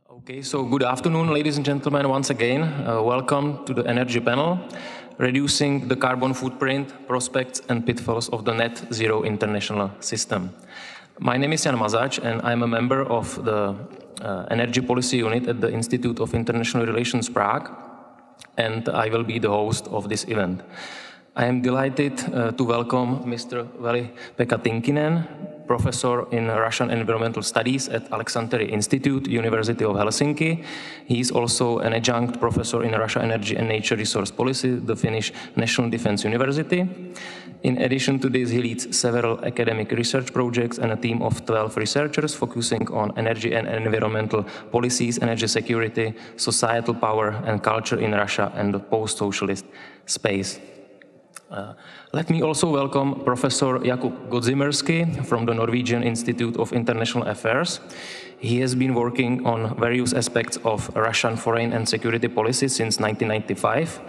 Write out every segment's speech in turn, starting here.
Okay, so good afternoon, ladies and gentlemen, once again. Welcome to the Energy Panel, Reducing the Carbon Footprint, Prospects and Pitfalls of the Net Zero International System. My name is Jan Mazač and I'm a member of the Energy Policy Unit at the Institute of International Relations Prague, and I will be the host of this event. I am delighted to welcome Mr. Veli-Pekka Tynkkynen, professor in Russian Environmental Studies at Aleksanteri Institute, University of Helsinki. He is also an adjunct professor in Russia Energy and Nature Resource Policy, the Finnish National Defense University. In addition to this, he leads several academic research projects and a team of 12 researchers focusing on energy and environmental policies, energy security, societal power and culture in Russia and the post-socialist space. Let me also welcome Professor Jakub Godzimirski from the Norwegian Institute of International Affairs. He has been working on various aspects of Russian foreign and security policy since 1995.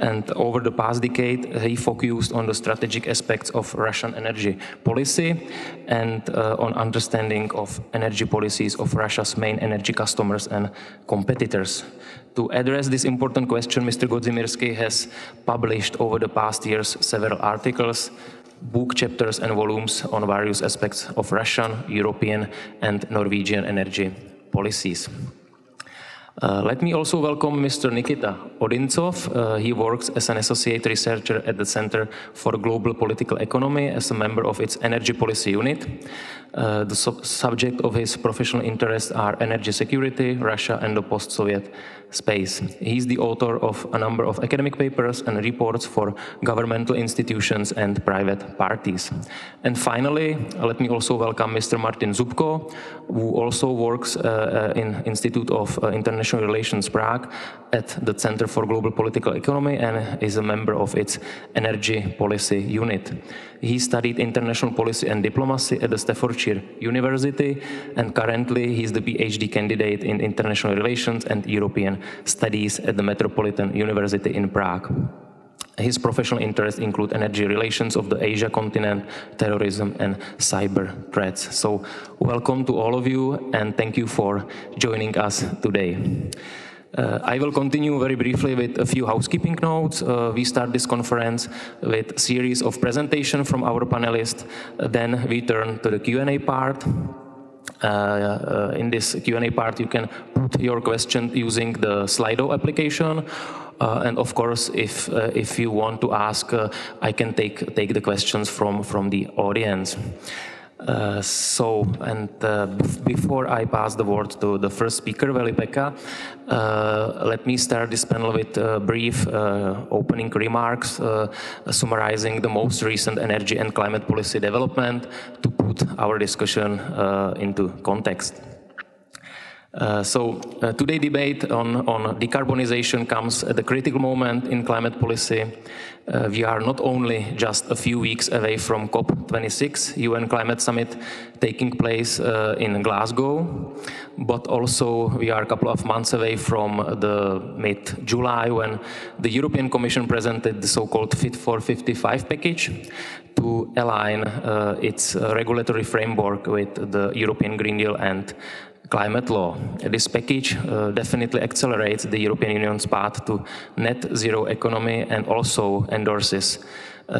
And over the past decade, he focused on the strategic aspects of Russian energy policy and on understanding of energy policies of Russia's main energy customers and competitors. To address this important question, Mr. Godzimirski has published over the past years several articles, book chapters and volumes on various aspects of Russian, European and Norwegian energy policies. Let me also welcome Mr. Nikita Odintsov. He works as an associate researcher at the Center for Global Political Economy as a member of its Energy Policy Unit. The subject of his professional interests are energy security, Russia and the post-Soviet space. He is the author of a number of academic papers and reports for governmental institutions and private parties. And finally, let me also welcome Mr. Martin Zubko, who also works in Institute of International Relations Prague at the Center for Global Political Economy and is a member of its Energy Policy Unit. He studied international policy and diplomacy at the Staffordshire University, and currently he is the PhD candidate in international relations and European studies at the Metropolitan University in Prague. His professional interests include energy relations of the Asia continent, terrorism and cyber threats. So welcome to all of you and thank you for joining us today. I will continue very briefly with a few housekeeping notes. We start this conference with a series of presentations from our panelists. Then we turn to the Q&A part. In this Q&A part, you can put your question using the Slido application. And of course, if you want to ask, I can take the questions from the audience. Before I pass the word to the first speaker, Veli-Pekka, let me start this panel with brief opening remarks, summarizing the most recent energy and climate policy development to put our discussion into context. Today's debate on decarbonization comes at a critical moment in climate policy. We are not only just a few weeks away from COP26, UN Climate Summit taking place in Glasgow, but also we are a couple of months away from the mid-July when the European Commission presented the so-called Fit for 55 package to align its regulatory framework with the European Green Deal and climate law. This package definitely accelerates the European Union's path to net zero economy and also endorses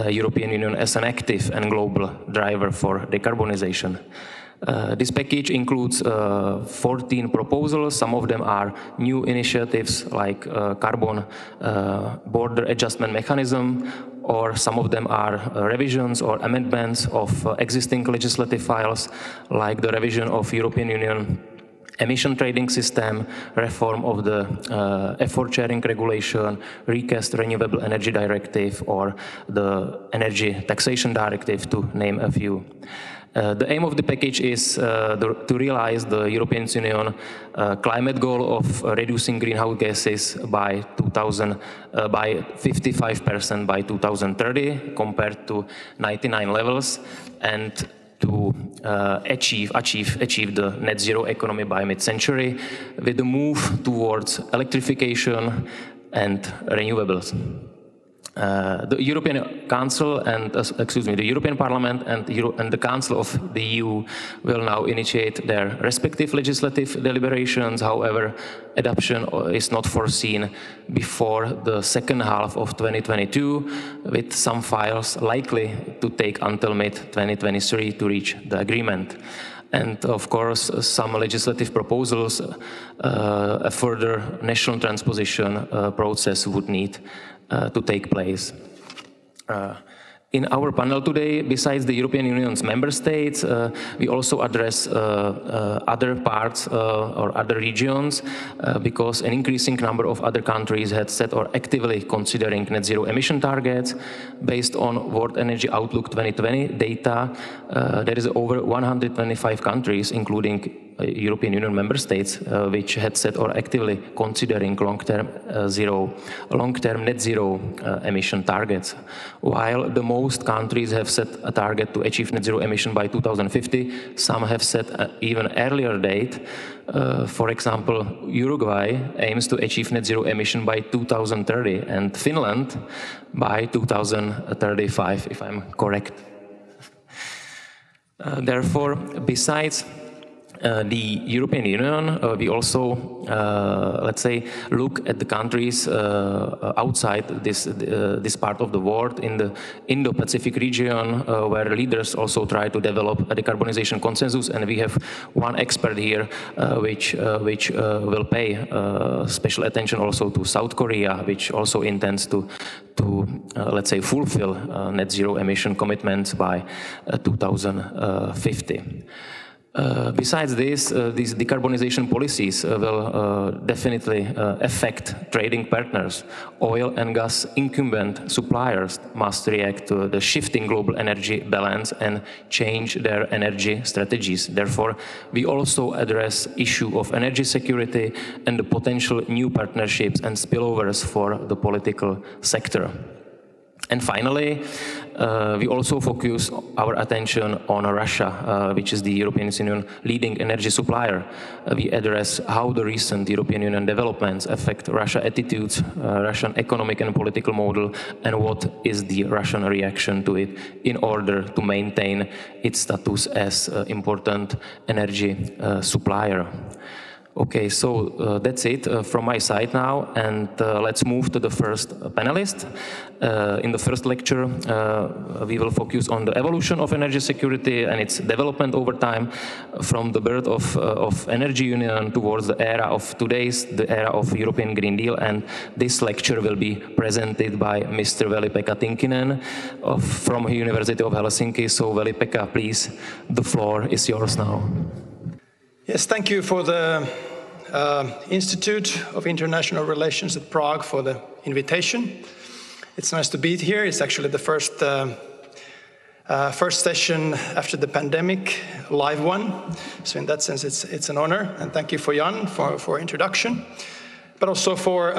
European Union as an active and global driver for decarbonization. This package includes 14 proposals. Some of them are new initiatives like carbon border adjustment mechanism, or some of them are revisions or amendments of existing legislative files like the revision of European Union emission trading system, reform of the effort sharing regulation, recast renewable energy directive, or the energy taxation directive, to name a few. The aim of the package is to realize the European Union climate goal of reducing greenhouse gases by 55% by 2030 compared to 1999 levels, and to achieve the net zero economy by mid-century with the move towards electrification and renewables. The European Council and the European Parliament and the Council of the EU will now initiate their respective legislative deliberations. However, adoption is not foreseen before the second half of 2022, with some files likely to take until mid-2023 to reach the agreement. And of course, some legislative proposals, a further national transposition process would need to take place. In our panel today, besides the European Union's member states, we also address other parts or other regions because an increasing number of other countries had set or actively considering net zero emission targets. Based on World Energy Outlook 2020 data, there is over 125 countries, including European Union member states, which had set or actively considering long-term net zero emission targets. While the most countries have set a target to achieve net zero emission by 2050, some have set an even earlier date. For example, Uruguay aims to achieve net zero emission by 2030 and Finland by 2035, if I'm correct. Therefore, besides the European Union, we also, let's say, look at the countries outside this part of the world in the Indo-Pacific region, where leaders also try to develop a decarbonization consensus. And we have one expert here, which will pay special attention also to South Korea, which also intends to let's say, fulfill net zero emission commitments by 2050. Besides this, these decarbonization policies will definitely affect trading partners. Oil and gas incumbent suppliers must react to the shifting global energy balance and change their energy strategies. Therefore, we also address issue of energy security and the potential new partnerships and spillovers for the political sector. And finally, we also focus our attention on Russia, which is the European Union leading energy supplier. We address how the recent European Union developments affect Russian attitudes, Russian economic and political model, and what is the Russian reaction to it in order to maintain its status as important energy supplier. Okay, so that's it from my side now, and let's move to the first panelist. In the first lecture, we will focus on the evolution of energy security and its development over time, from the birth of Energy Union towards the era of the era of European Green Deal. And this lecture will be presented by Mr. Veli-Pekka Tynkkynen from the University of Helsinki. So Veli-Pekka, please, the floor is yours now. Yes, thank you for the Institute of International Relations at Prague for the invitation. It's nice to be here. It's actually the first session after the pandemic, live one. So in that sense, it's an honor. And thank you for Jan for introduction, but also for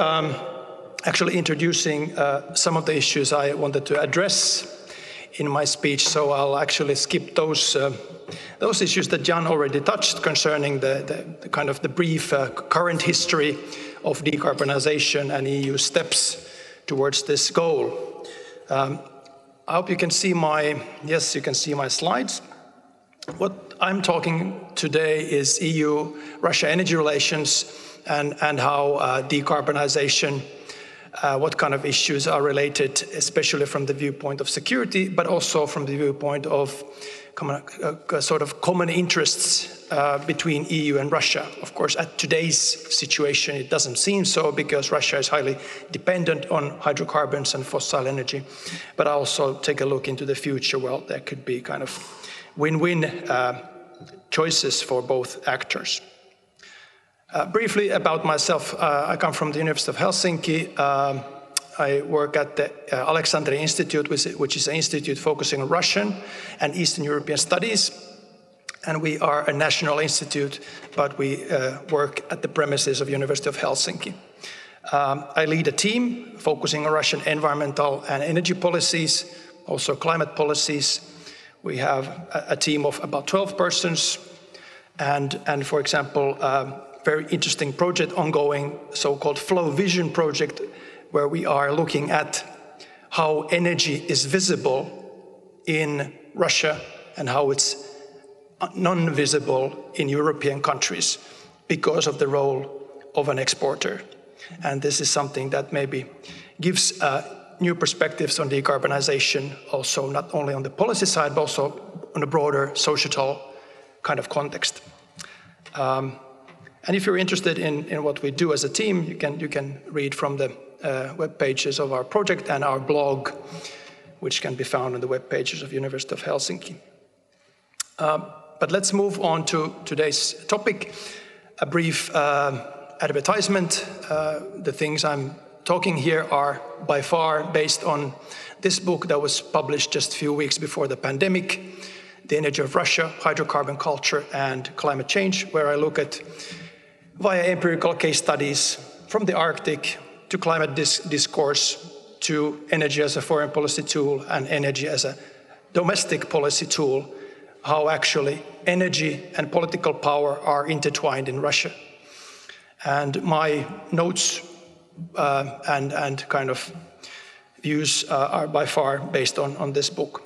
actually introducing some of the issues I wanted to address in my speech. So I'll actually skip those issues that Jan already touched concerning the kind of the brief current history of decarbonization and EU steps towards this goal. I hope you can see you can see my slides. What I'm talking today is EU-Russia energy relations and how decarbonization, what kind of issues are related, especially from the viewpoint of security, but also from the viewpoint of sort of common interests between EU and Russia. Of course, at today's situation, it doesn't seem so, because Russia is highly dependent on hydrocarbons and fossil energy. But I also take a look into the future. Well, there could be kind of win-win choices for both actors. Briefly about myself, I come from the University of Helsinki. I work at the Alexandria Institute, which is an institute focusing on Russian and Eastern European studies. And we are a national institute, but we work at the premises of University of Helsinki. I lead a team focusing on Russian environmental and energy policies, also climate policies. We have a team of about 12 persons. And for example, very interesting project ongoing, so-called Flow Vision project, where we are looking at how energy is visible in Russia and how it's non-visible in European countries because of the role of an exporter. And this is something that maybe gives new perspectives on decarbonization, also not only on the policy side, but also on a broader societal kind of context. And if you're interested in what we do as a team, you can read from the web pages of our project and our blog, which can be found on the web pages of University of Helsinki. But let's move on to today's topic, a brief advertisement. The things I'm talking here are by far based on this book that was published just a few weeks before the pandemic, The Energy of Russia, Hydrocarbon Culture and Climate Change, where I look at, via empirical case studies from the Arctic to climate discourse, to energy as a foreign policy tool and energy as a domestic policy tool, how actually energy and political power are intertwined in Russia. And my notes and kind of views are by far based on this book.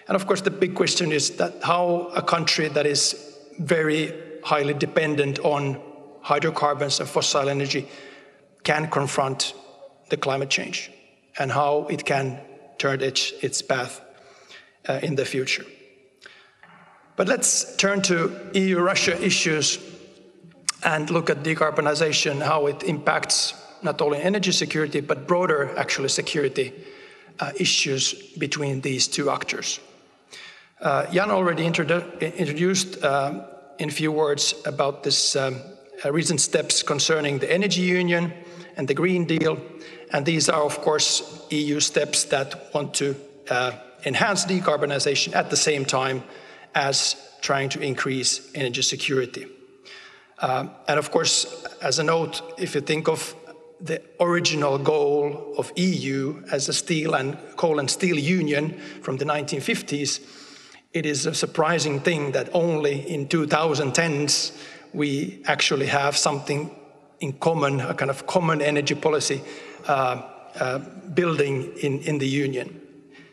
And of course, the big question is that how a country that is very highly dependent on hydrocarbons and fossil energy can confront the climate change and how it can turn its path in the future. But let's turn to EU-Russia issues and look at decarbonization, how it impacts not only energy security, but broader actually security issues between these two actors. Jan already introduced in few words about this recent steps concerning the energy union and the Green Deal. And these are, of course, EU steps that want to enhance decarbonization at the same time as trying to increase energy security. And of course, as a note, if you think of the original goal of EU as a steel and coal and steel union from the 1950s, it is a surprising thing that only in 2010s we actually have something in common, a kind of common energy policy building in the union,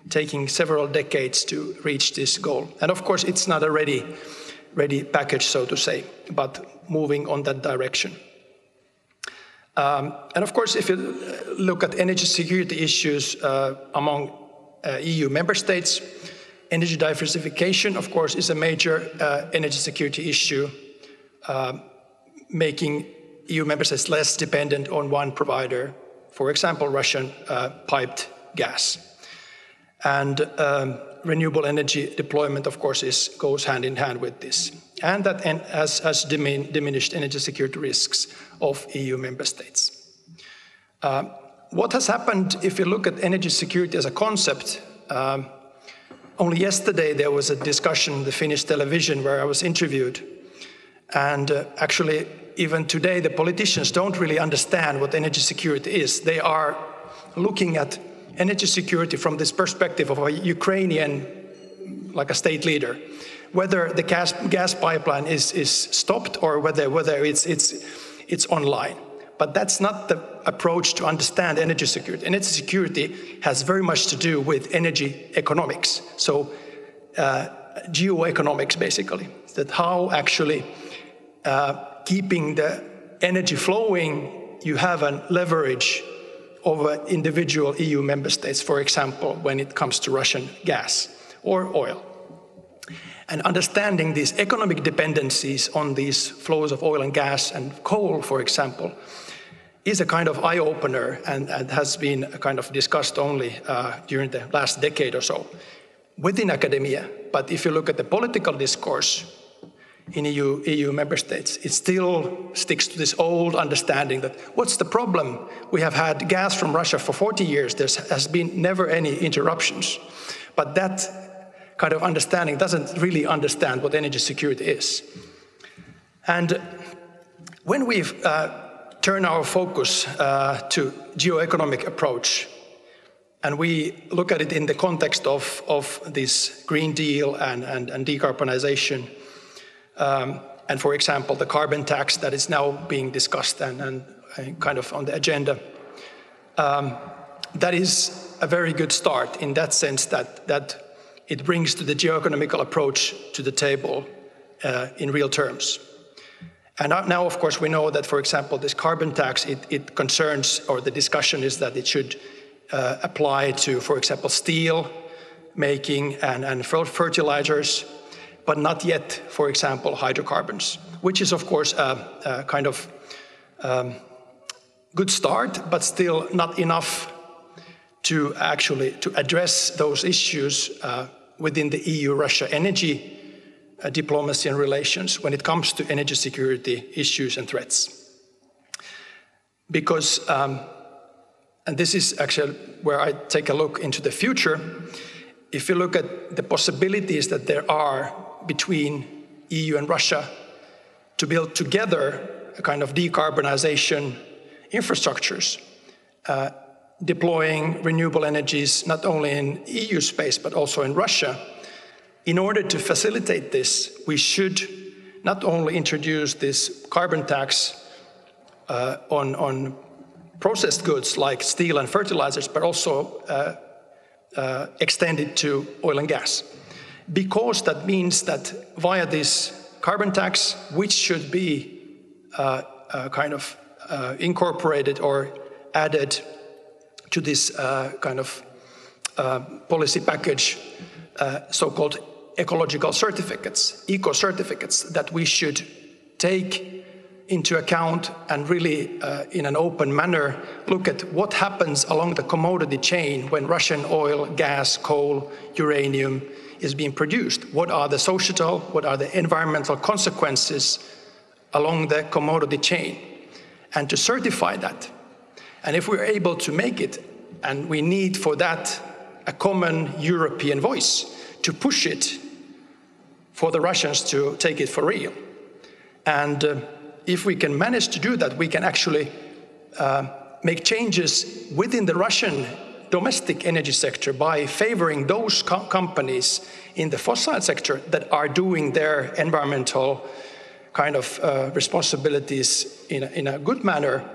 taking several decades to reach this goal. And of course, it's not a ready package, so to say, but moving on that direction. And of course, if you look at energy security issues among EU member states, energy diversification, of course, is a major energy security issue, making EU member states less dependent on one provider, for example, Russian piped gas. And renewable energy deployment, of course, goes hand in hand with this. And that has diminished energy security risks of EU member states. What has happened if you look at energy security as a concept? Only yesterday there was a discussion on the Finnish television where I was interviewed. And actually, even today, the politicians don't really understand what energy security is. They are looking at energy security from this perspective of a Ukrainian, like a state leader, whether the gas pipeline is stopped or whether it's online. But that's not the approach to understand energy security. Energy security has very much to do with energy economics. So geoeconomics, basically, that how actually keeping the energy flowing, you have a leverage over individual EU member states, for example, when it comes to Russian gas or oil. And understanding these economic dependencies on these flows of oil and gas and coal, for example, is a kind of eye-opener and has been kind of discussed only during the last decade or so within academia. But if you look at the political discourse in EU member states, it still sticks to this old understanding that what's the problem? We have had gas from Russia for 40 years. There has been never any interruptions. But that kind of understanding doesn't really understand what energy security is. And when we've turned our focus to geoeconomic approach, and we look at it in the context of this Green Deal and decarbonization, and for example, the carbon tax that is now being discussed and kind of on the agenda, that is a very good start in that sense that it brings to the geoeconomical approach to the table in real terms. And now, of course, we know that, for example, this carbon tax, it concerns, or the discussion is that it should apply to, for example, steel making and fertilizers, but not yet, for example, hydrocarbons, which is, of course, a kind of good start, but still not enough to address those issues within the EU-Russia energy diplomacy and relations when it comes to energy security issues and threats. Because, and this is actually where I take a look into the future, if you look at the possibilities that there are between EU and Russia to build together a kind of decarbonization infrastructures, deploying renewable energies not only in EU space but also in Russia. In order to facilitate this, we should not only introduce this carbon tax on processed goods like steel and fertilizers, but also extend it to oil and gas. Because that means that via this carbon tax, which should be kind of incorporated or added to this kind of policy package, so-called ecological certificates, eco-certificates, that we should take into account and really, in an open manner, look at what happens along the commodity chain when Russian oil, gas, coal, uranium is being produced. What are the societal, what are the environmental consequences along the commodity chain? And to certify that. And if we're able to make it, and we need for that a common European voice to push it for the Russians to take it for real. And if we can manage to do that, we can actually make changes within the Russian domestic energy sector by favoring those companies in the fossil sector that are doing their environmental kind of responsibilities in a good manner,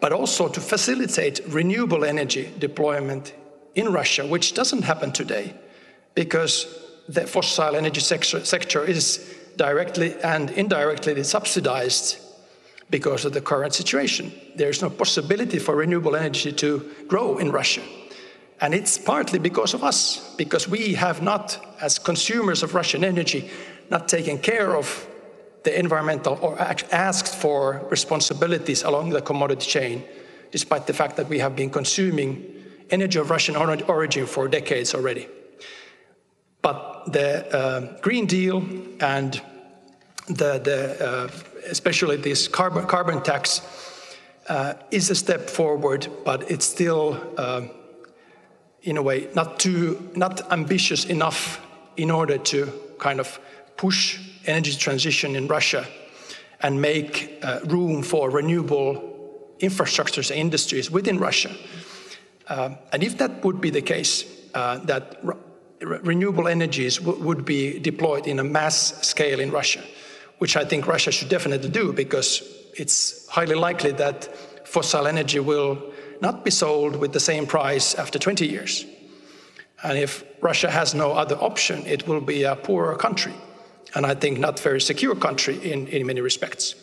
but also to facilitate renewable energy deployment in Russia, which doesn't happen today because the fossil energy sector is directly and indirectly subsidized because of the current situation. There's no possibility for renewable energy to grow in Russia. And it's partly because of us, because we have not, as consumers of Russian energy, not taken care of the environmental or asked for responsibilities along the commodity chain, despite the fact that we have been consuming energy of Russian origin for decades already. But the Green Deal and especially this carbon tax is a step forward, but it's still, in a way, not ambitious enough in order to kind of push energy transition in Russia and make room for renewable infrastructures and industries within Russia. And if that would be the case, that renewable energies would be deployed in a mass scale in Russia, which I think Russia should definitely do, because it's highly likely that fossil energy will not be sold with the same price after 20 years. And if Russia has no other option, it will be a poorer country, and I think not very secure country in many respects.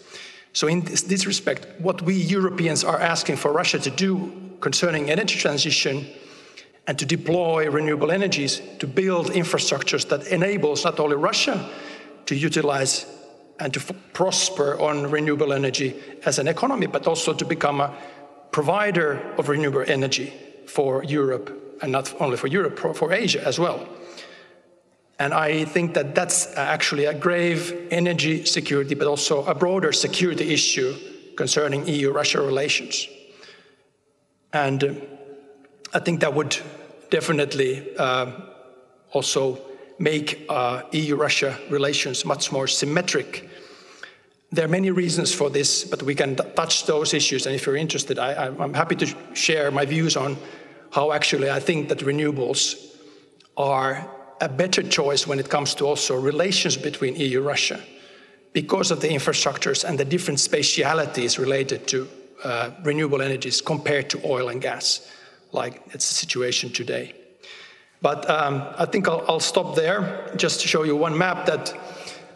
So in this respect, what we Europeans are asking for Russia to do concerning energy transition and to deploy renewable energies, to build infrastructures that enables not only Russia to utilize and to prosper on renewable energy as an economy, but also to become a provider of renewable energy for Europe, and not only for Europe, for Asia as well. And I think that that's actually a grave energy security, but also a broader security issue concerning EU-Russia relations. And I think that would definitely also make EU-Russia relations much more symmetric. There are many reasons for this, but we can touch those issues, and if you're interested, I'm happy to share my views on how actually I think that renewables are a better choice when it comes to also relations between EU-Russia, because of the infrastructures and the different spatialities related to renewable energies compared to oil and gas. like it's the situation today. But I think I'll stop there just to show you one map that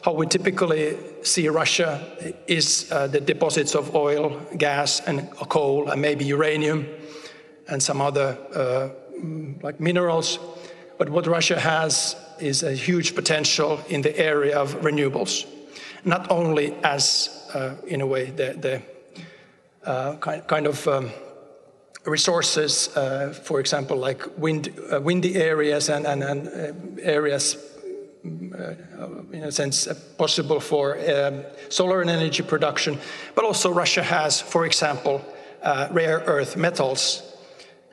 how we typically see Russia is the deposits of oil, gas, and coal, and maybe uranium, and some other like minerals. But what Russia has is a huge potential in the area of renewables, not only as, in a way, the kind of resources, for example, like windy areas and areas, in a sense, possible for solar and energy production, but also Russia has, for example, rare earth metals.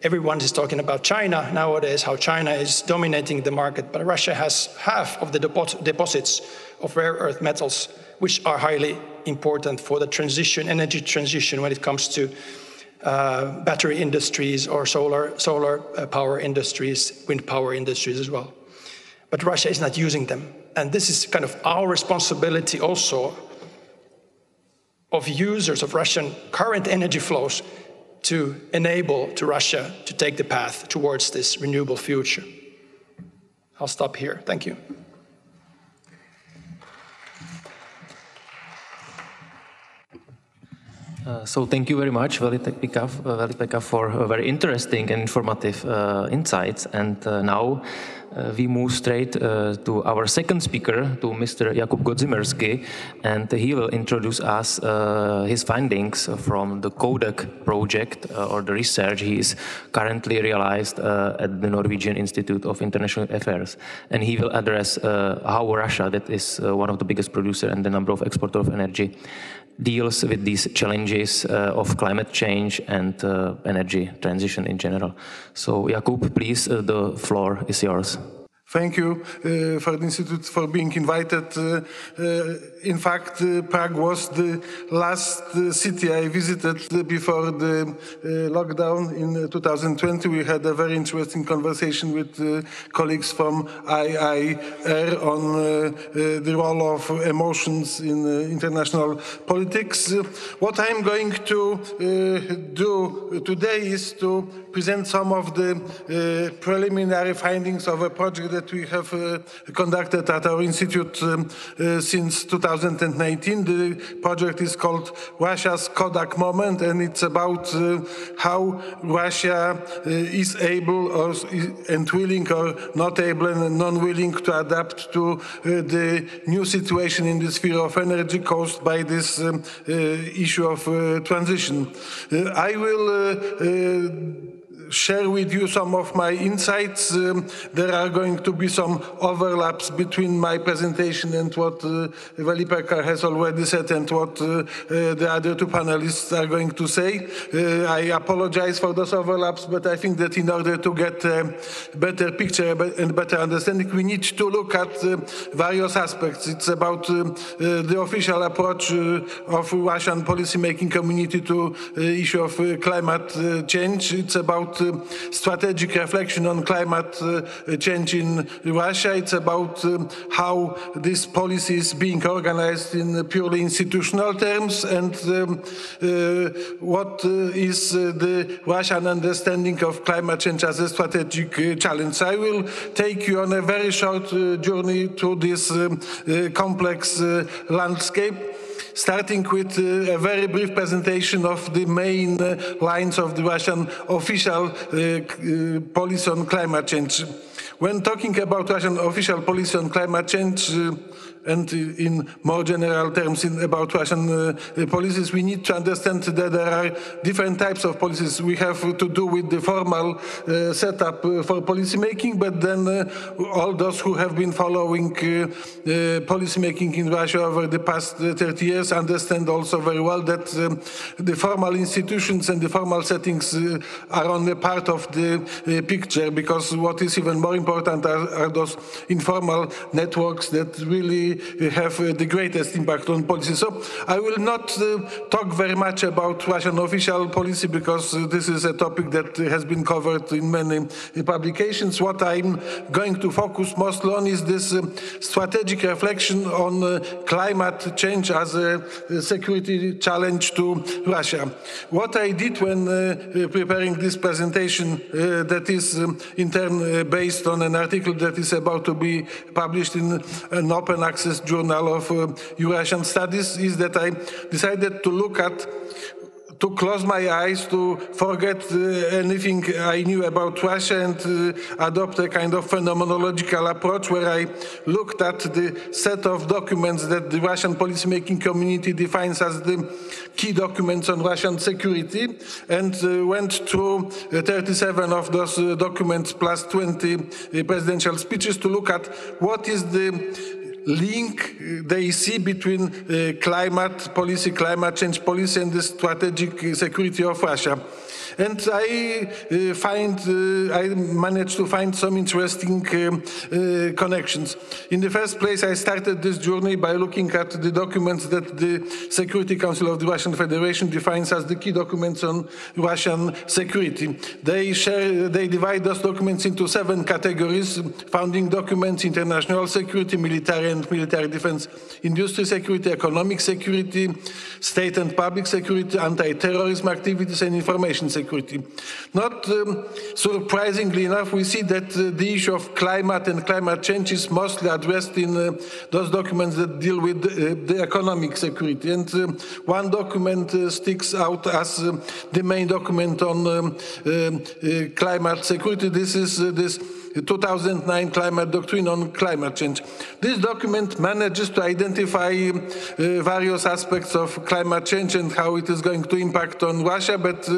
Everyone is talking about China nowadays, how China is dominating the market, but Russia has half of the deposits of rare earth metals, which are highly important for the transition, energy transition, when it comes to battery industries or solar power industries, wind power industries as well. But Russia is not using them. And this is kind of our responsibility also of users of Russian current energy flows to enable to Russia to take the path towards this renewable future. I'll stop here. Thank you. So thank you very much, Veli-Pekka, for very interesting and informative insights. And now we move straight to our second speaker, to Mr. Jakub Godzimirski, and he will introduce us his findings from the Kabak project or the research he is currently realized at the Norwegian Institute of International Affairs. And he will address how Russia, that is one of the biggest producers and the number of exporters of energy, deals with these challenges of climate change and energy transition in general. So, Jakub, please, the floor is yours. Thank you for the Institute for being invited. In fact, Prague was the last city I visited before the lockdown in 2020. We had a very interesting conversation with colleagues from IIR on the role of emotions in international politics. What I'm going to do today is to present some of the preliminary findings of a project that we have conducted at our institute since 2019. The project is called Russia's Kabak Moment, and it's about how Russia is able and willing or not able and non-willing to adapt to the new situation in the sphere of energy caused by this issue of transition. I will share with you some of my insights. There are going to be some overlaps between my presentation and what Veli-Pekka has already said and what the other two panelists are going to say. I apologize for those overlaps, but I think that in order to get a better picture and better understanding, we need to look at various aspects. It's about the official approach of Russian policymaking community to the issue of climate change. It's about strategic reflection on climate change in Russia. It's about how this policy is being organized in purely institutional terms, and what is the Russian understanding of climate change as a strategic challenge. I will take you on a very short journey through this complex landscape, starting with a very brief presentation of the main lines of the Russian official policy on climate change. When talking about Russian official policy on climate change, and in more general terms about Russian policies, we need to understand that there are different types of policies. We have to do with the formal setup for policymaking, but then all those who have been following policymaking in Russia over the past 30 years understand also very well that the formal institutions and the formal settings are only part of the picture, because what is even more important are those informal networks that really have the greatest impact on policy. So I will not talk very much about Russian official policy because this is a topic that has been covered in many publications. What I'm going to focus mostly on is this strategic reflection on climate change as a security challenge to Russia. What I did when preparing this presentation that is in turn based on an article that is about to be published in an open access journal of Eurasian studies is that I decided to close my eyes, to forget anything I knew about Russia and adopt a kind of phenomenological approach where I looked at the set of documents that the Russian policymaking community defines as the key documents on Russian security and went through 37 of those documents plus 20 presidential speeches to look at what is the link they see between climate policy, climate change policy and the strategic security of Russia. And I managed to find some interesting connections. In the first place, I started this journey by looking at the documents that the Security Council of the Russian Federation defines as the key documents on Russian security. They divide those documents into 7 categories: founding documents, international security, military and military defense, industry security, economic security, state and public security, anti-terrorism activities, and information security. Not surprisingly enough, we see that the issue of climate and climate change is mostly addressed in those documents that deal with the economic security. And one document sticks out as the main document on climate security. This is this 2009 Climate Doctrine on Climate Change. This document manages to identify various aspects of climate change and how it is going to impact on Russia, but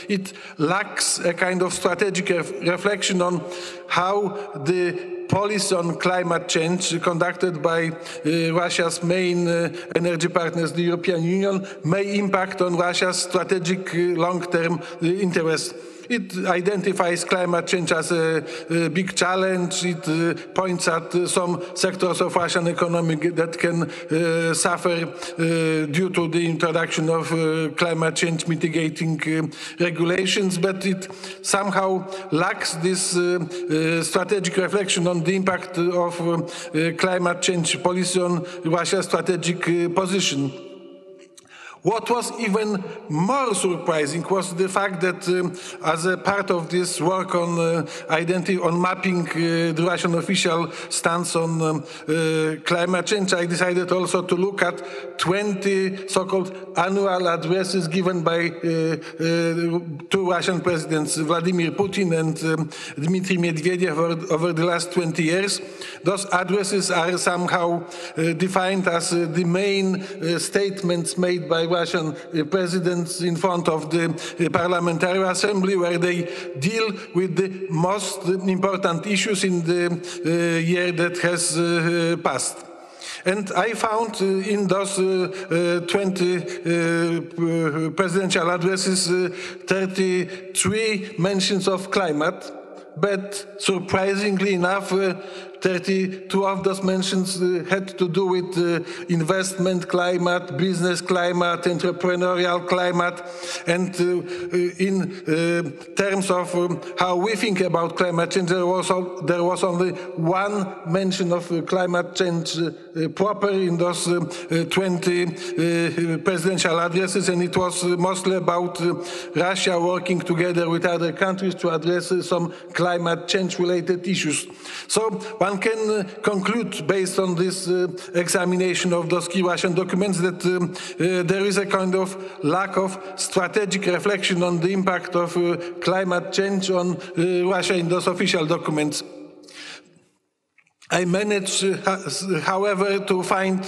it lacks a kind of strategic reflection on how the policy on climate change conducted by Russia's main energy partners, the European Union, may impact on Russia's strategic long-term interests. It identifies climate change as a big challenge. It points at some sectors of Russian economy that can suffer due to the introduction of climate change mitigating regulations, but it somehow lacks this strategic reflection on the impact of climate change policy on Russia's strategic position. What was even more surprising was the fact that as a part of this work on mapping the Russian official stance on climate change, I decided also to look at 20 so-called annual addresses given by 2 Russian presidents, Vladimir Putin and Dmitry Medvedev, over the last 20 years. Those addresses are somehow defined as the main statements made by Russian presidents in front of the Parliamentary Assembly, where they deal with the most important issues in the year that has passed. And I found in those 20 presidential addresses 33 mentions of climate, but surprisingly enough, 32 of those mentions had to do with investment climate, business climate, entrepreneurial climate, and in terms of how we think about climate change, there was only 1 mention of climate change proper in those 20 presidential addresses, and it was mostly about Russia working together with other countries to address some climate change-related issues. So one can conclude, based on this examination of those key Russian documents, that there is a kind of lack of strategic reflection on the impact of climate change on Russia in those official documents. I managed, however, to find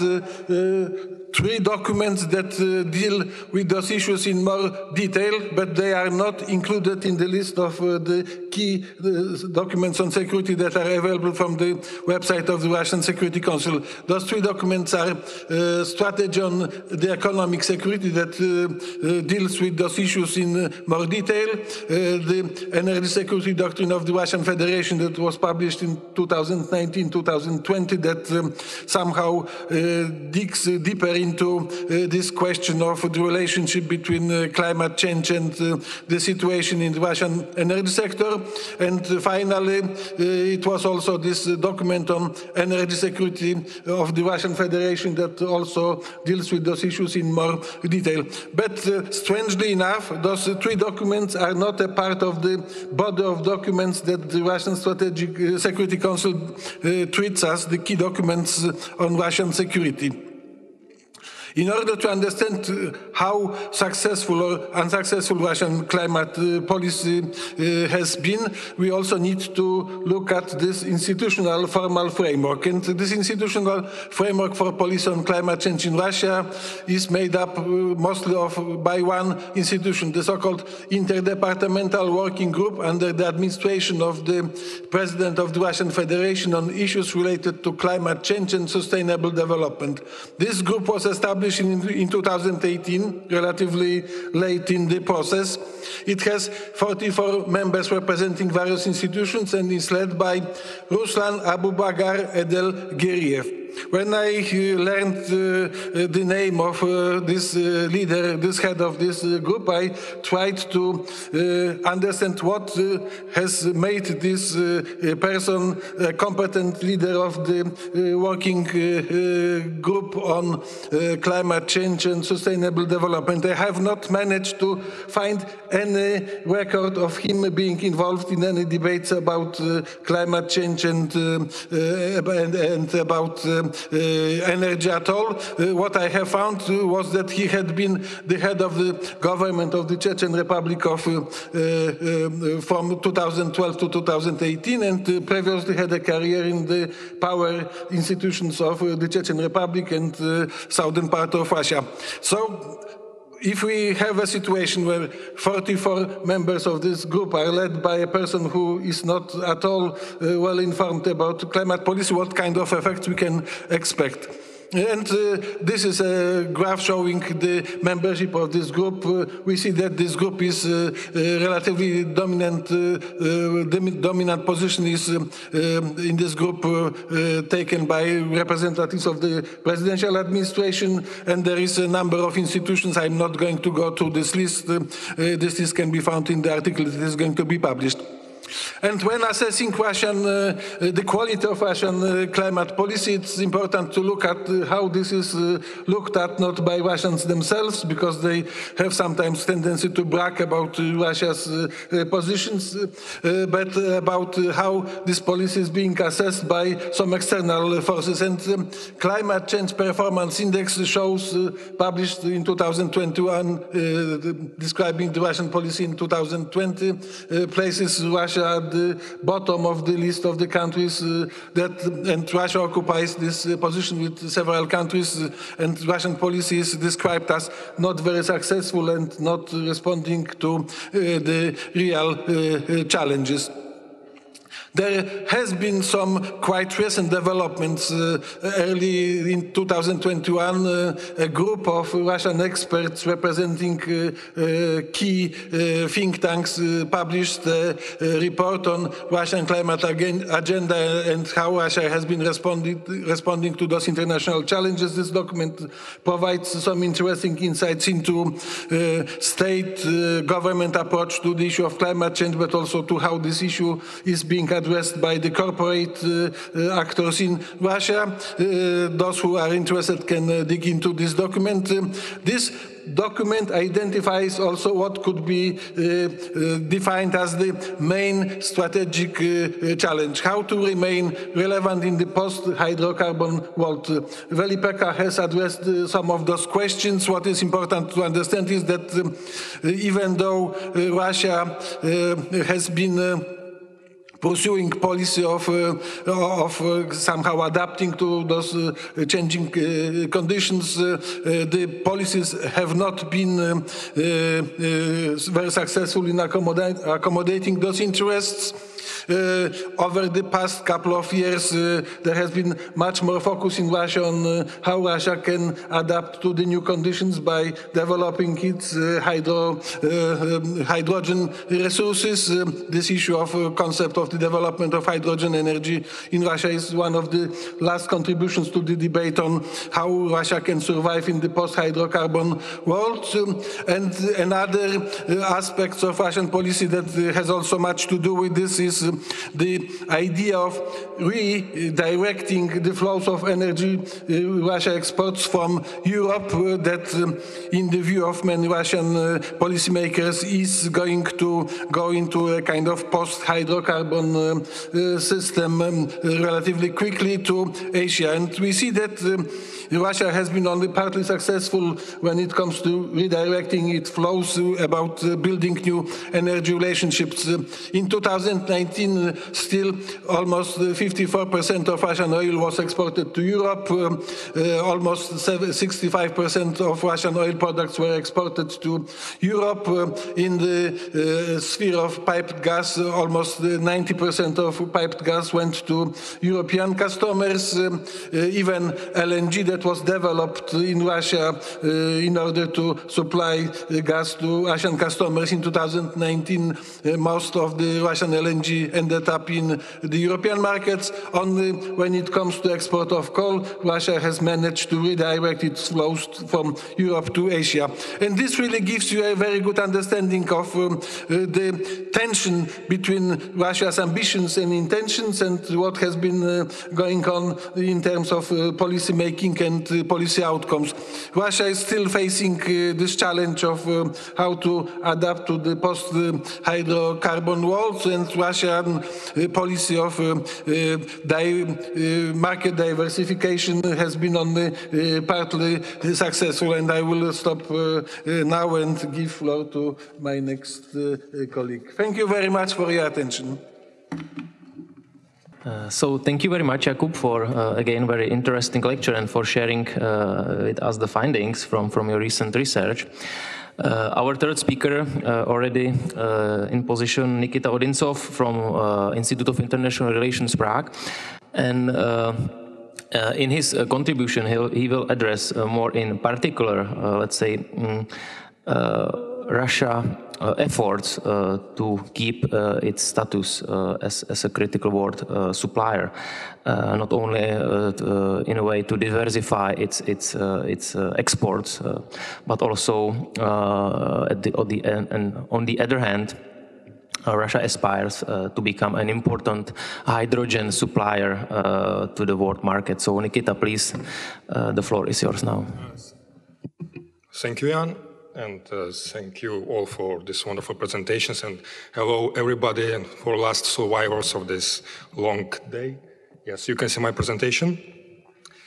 three documents that deal with those issues in more detail, but they are not included in the list of the key documents on security that are available from the website of the Russian Security Council. Those three documents are strategy on the economic security that deals with those issues in more detail, the energy security doctrine of the Russian Federation that was published in 2019-2020 that somehow digs deeper into this question of the relationship between climate change and the situation in the Russian energy sector. And finally, it was also this document on energy security of the Russian Federation that also deals with those issues in more detail. But strangely enough, those three documents are not a part of the body of documents that the Russian Strategic Security Council treats as the key documents on Russian security. In order to understand how successful or unsuccessful Russian climate policy has been, we also need to look at this institutional formal framework. And this institutional framework for policy on climate change in Russia is made up mostly by one institution, the so-called Interdepartmental Working Group under the administration of the President of the Russian Federation on issues related to climate change and sustainable development. This group was established in 2018, relatively late in the process. It has 44 members representing various institutions and is led by Ruslan Abubakar Edelgeriev. When I learned the name of this leader, this head of this group, I tried to understand what has made this person a competent leader of the working group on climate change and sustainable development. I have not managed to find any record of him being involved in any debates about climate change and about energy at all. What I have found was that he had been the head of the government of the Czech Republic from 2012 to 2018 and previously had a career in the power institutions of the Czech Republic and southern part of Russia. So if we have a situation where 44 members of this group are led by a person who is not at all well informed about climate policy, what kind of effects we can expect? And this is a graph showing the membership of this group. We see that this group is relatively dominant. The dominant position is in this group taken by representatives of the presidential administration, and there is a number of institutions. I'm not going to go through this list. This list can be found in the article that is going to be published. And when assessing the quality of Russian climate policy, it's important to look at how this is looked at, not by Russians themselves, because they have sometimes tendency to brag about Russia's positions, but about how this policy is being assessed by some external forces. And Climate Change Performance Index shows, published in 2021, describing the Russian policy in 2020, places Russia at the bottom of the list of the countries and Russia occupies this position with several countries, and Russian policy is described as not very successful and not responding to the real challenges. There has been some quite recent developments. Early in 2021, a group of Russian experts representing key think tanks published a report on Russian climate agenda and how Russia has been responding to those international challenges. This document provides some interesting insights into state government approach to the issue of climate change, but also to how this issue is being addressed by the corporate actors in Russia. Those who are interested can dig into this document. This document identifies also what could be defined as the main strategic challenge, how to remain relevant in the post-hydrocarbon world. Veli-Pekka has addressed some of those questions. What is important to understand is that even though Russia has been pursuing policy of somehow adapting to those changing conditions. The policies have not been very successful in accommodating those interests. Over the past couple of years, there has been much more focus in Russia on how Russia can adapt to the new conditions by developing its hydrogen resources. This issue of concept of the development of hydrogen energy in Russia is one of the last contributions to the debate on how Russia can survive in the post-hydrocarbon world. And another aspect of Russian policy that has also much to do with this is the idea of redirecting the flows of energy Russia exports from Europe, that in the view of many Russian policymakers is going to go into a kind of post-hydrocarbon system relatively quickly to Asia. And we see that Russia has been only partly successful when it comes to redirecting its flows about building new energy relationships. In 2019, still almost 54% of Russian oil was exported to Europe. Almost 65% of Russian oil products were exported to Europe. In the sphere of piped gas, almost 90% of piped gas went to European customers. Even LNG that was developed in Russia in order to supply gas to Russian customers in 2019, most of the Russian LNG ended up in the European markets. Only when it comes to export of coal, Russia has managed to redirect its flows from Europe to Asia. And this really gives you a very good understanding of the tension between Russia's ambitions and intentions and what has been going on in terms of policy making and policy outcomes. Russia is still facing this challenge of how to adapt to the post-hydrocarbon world, and Russian policy of market diversification has been only partly successful. And I will stop now and give floor to my next colleague. Thank you very much for your attention. So thank you very much, Jakub, for again very interesting lecture and for sharing with us the findings from your recent research. Our third speaker already in position, Nikita Odintsov from Institute of International Relations, Prague, and in his contribution he will address more in particular, let's say, Russia efforts to keep its status as a critical world supplier, not only in a way to diversify its exports, but also on the other hand, Russia aspires to become an important hydrogen supplier to the world market. So Nikita, please, the floor is yours now. Thank you, Jan. And thank you all for these wonderful presentations, and hello everybody and for last survivors of this long day. Yes, you can see my presentation.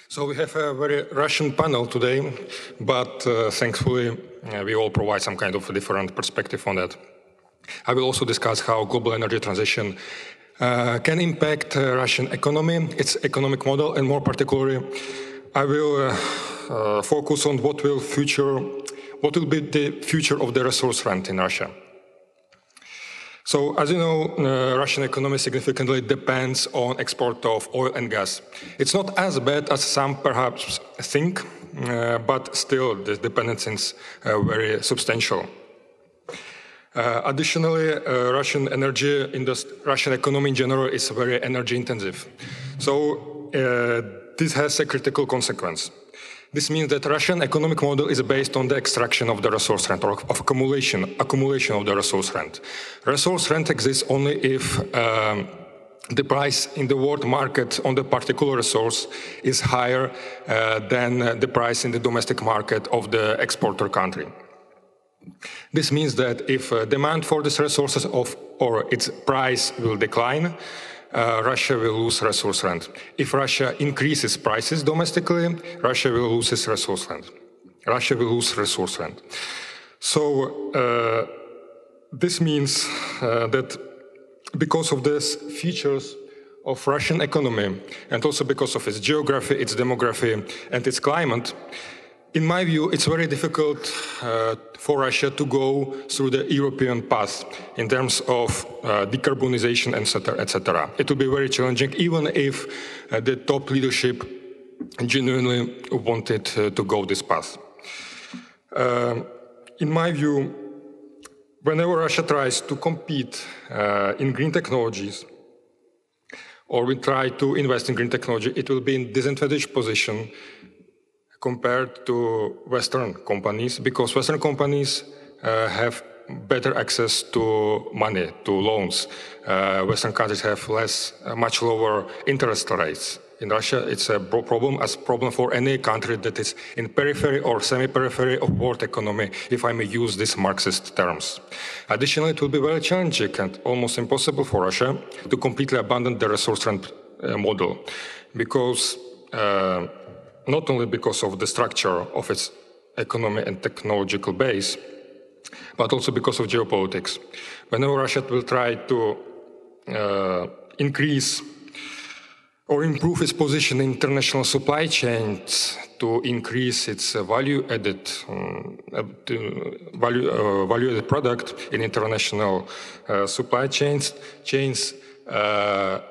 So we have a very Russian panel today, but thankfully we all provide some kind of a different perspective on that. I will also discuss how global energy transition can impact Russian economy, its economic model, and more particularly I will focus on what will be the future of the resource rent in Russia. So, as you know, Russian economy significantly depends on export of oil and gas. It's not as bad as some perhaps think, but still the dependence is very substantial. Additionally, Russian economy in general is very energy intensive. So this has a critical consequence. This means that Russian economic model is based on the extraction of the resource rent, or of accumulation of the resource rent. Resource rent exists only if the price in the world market on the particular resource is higher than the price in the domestic market of the exporter country. This means that if demand for these resources or its price will decline, Russia will lose resource rent. If Russia increases prices domestically, Russia will lose its resource rent. Russia will lose resource rent. So this means that because of these features of Russian economy, and also because of its geography, its demography, and its climate, in my view, it's very difficult for Russia to go through the European path in terms of decarbonization, etc. It will be very challenging, even if the top leadership genuinely wanted to go this path. In my view, whenever Russia tries to compete in green technologies, or we try to invest in green technology, it will be in disadvantaged position compared to Western companies, because Western companies have better access to money, to loans. Western countries have much lower interest rates. In Russia, it's a problem for any country that is in periphery or semi-periphery of world economy, if I may use these Marxist terms. Additionally, it will be very challenging and almost impossible for Russia to completely abandon the resource rent model, because not only because of the structure of its economy and technological base, but also because of geopolitics. Whenever Russia will try to increase or improve its position in international supply chains, to increase its value-added product in international supply chains,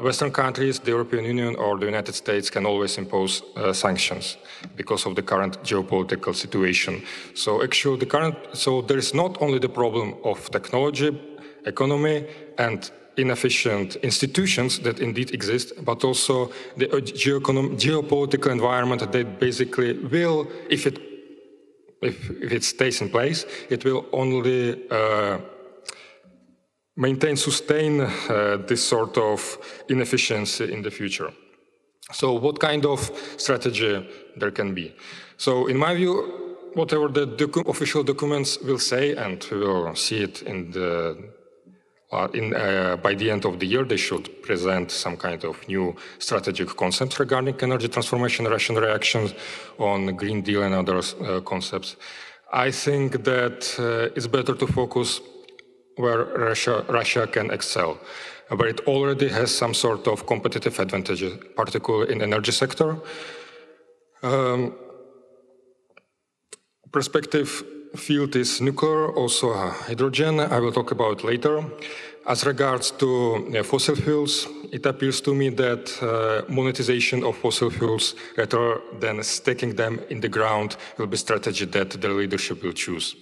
Western countries, the European Union or the United States can always impose sanctions because of the current geopolitical situation. So actually there is not only the problem of technology, economy and inefficient institutions that indeed exist, but also the geopolitical environment that basically will, if it stays in place, it will only sustain this sort of inefficiency in the future. So what kind of strategy there can be? So in my view, whatever the official documents will say, and we will see it in the by the end of the year, they should present some kind of new strategic concepts regarding energy transformation, Russian reactions on Green Deal and other concepts. I think that it's better to focus where Russia can excel, where it already has some sort of competitive advantages, particularly in energy sector. Perspective field is nuclear, also hydrogen. I will talk about later. As regards to fossil fuels, it appears to me that monetization of fossil fuels rather than sticking them in the ground will be a strategy that the leadership will choose.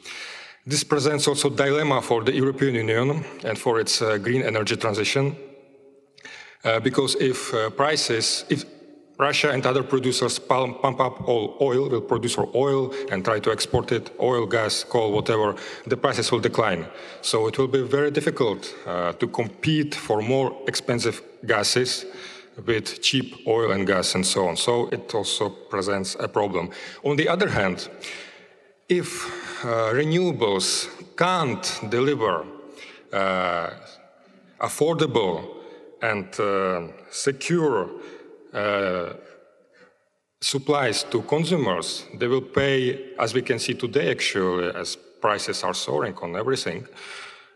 This presents also a dilemma for the European Union and for its green energy transition, because if Russia and other producers pump up all oil, will produce oil and try to export it, oil, gas, coal, whatever, the prices will decline. So it will be very difficult to compete for more expensive gases with cheap oil and gas and so on. So it also presents a problem. On the other hand, if renewables can't deliver affordable and secure supplies to consumers, they will pay, as we can see today actually, as prices are soaring on everything.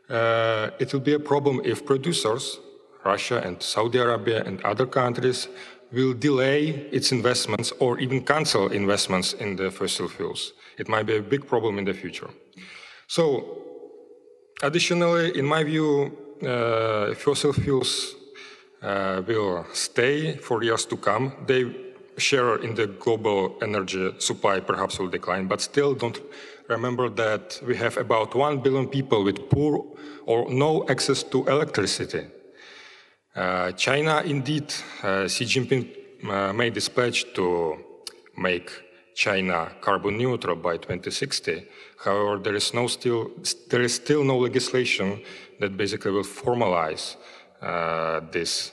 It will be a problem if producers, Russia and Saudi Arabia and other countries, will delay its investments or even cancel investments in the fossil fuels. It might be a big problem in the future. So, additionally, in my view, fossil fuels will stay for years to come. They share in the global energy supply perhaps will decline, but still don't remember that we have about 1 billion people with poor or no access to electricity. China, indeed, Xi Jinping made this pledge to make China carbon neutral by 2060. However, there is still no legislation that basically will formalize this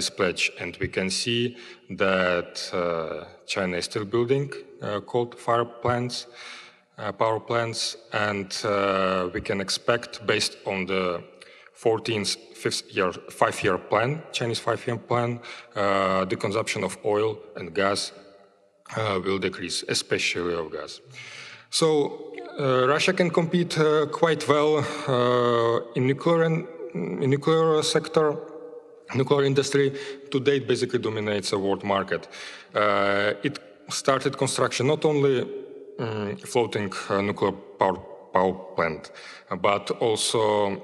pledge, and we can see that China is still building coal-fired power plants, and we can expect, based on the 14th five-year plan, Chinese five-year plan, the consumption of oil and gas will decrease, especially of gas. So Russia can compete quite well in nuclear nuclear sector, nuclear industry, to date basically dominates the world market. It started construction not only floating nuclear power plant, but also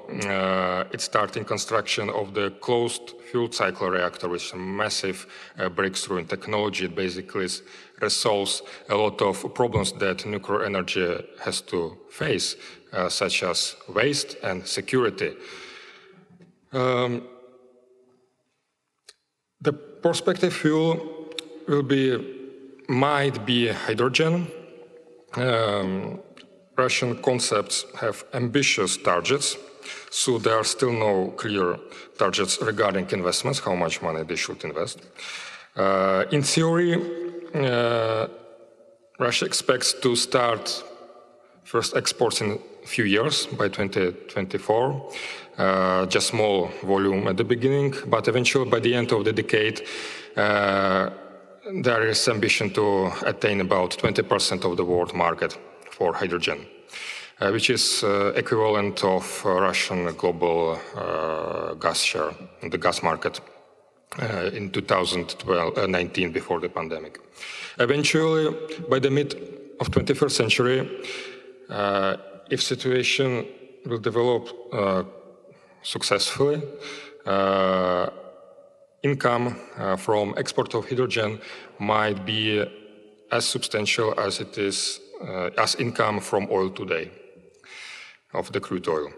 it's starting construction of the closed fuel cycle reactor, which is a massive breakthrough in technology. It basically resolves a lot of problems that nuclear energy has to face, such as waste and security. The prospective fuel might be hydrogen. Russian concepts have ambitious targets, so there are still no clear targets regarding investments, how much money they should invest. In theory, Russia expects to start first exports in a few years, by 2024, just small volume at the beginning, but eventually by the end of the decade, there is ambition to attain about 20% of the world market for hydrogen, which is equivalent of Russian global gas share in the gas market in 2019, before the pandemic. Eventually, by the mid of 21st century, if situation will develop successfully, income from export of hydrogen might be as substantial as it is as income from oil today, of the crude oil.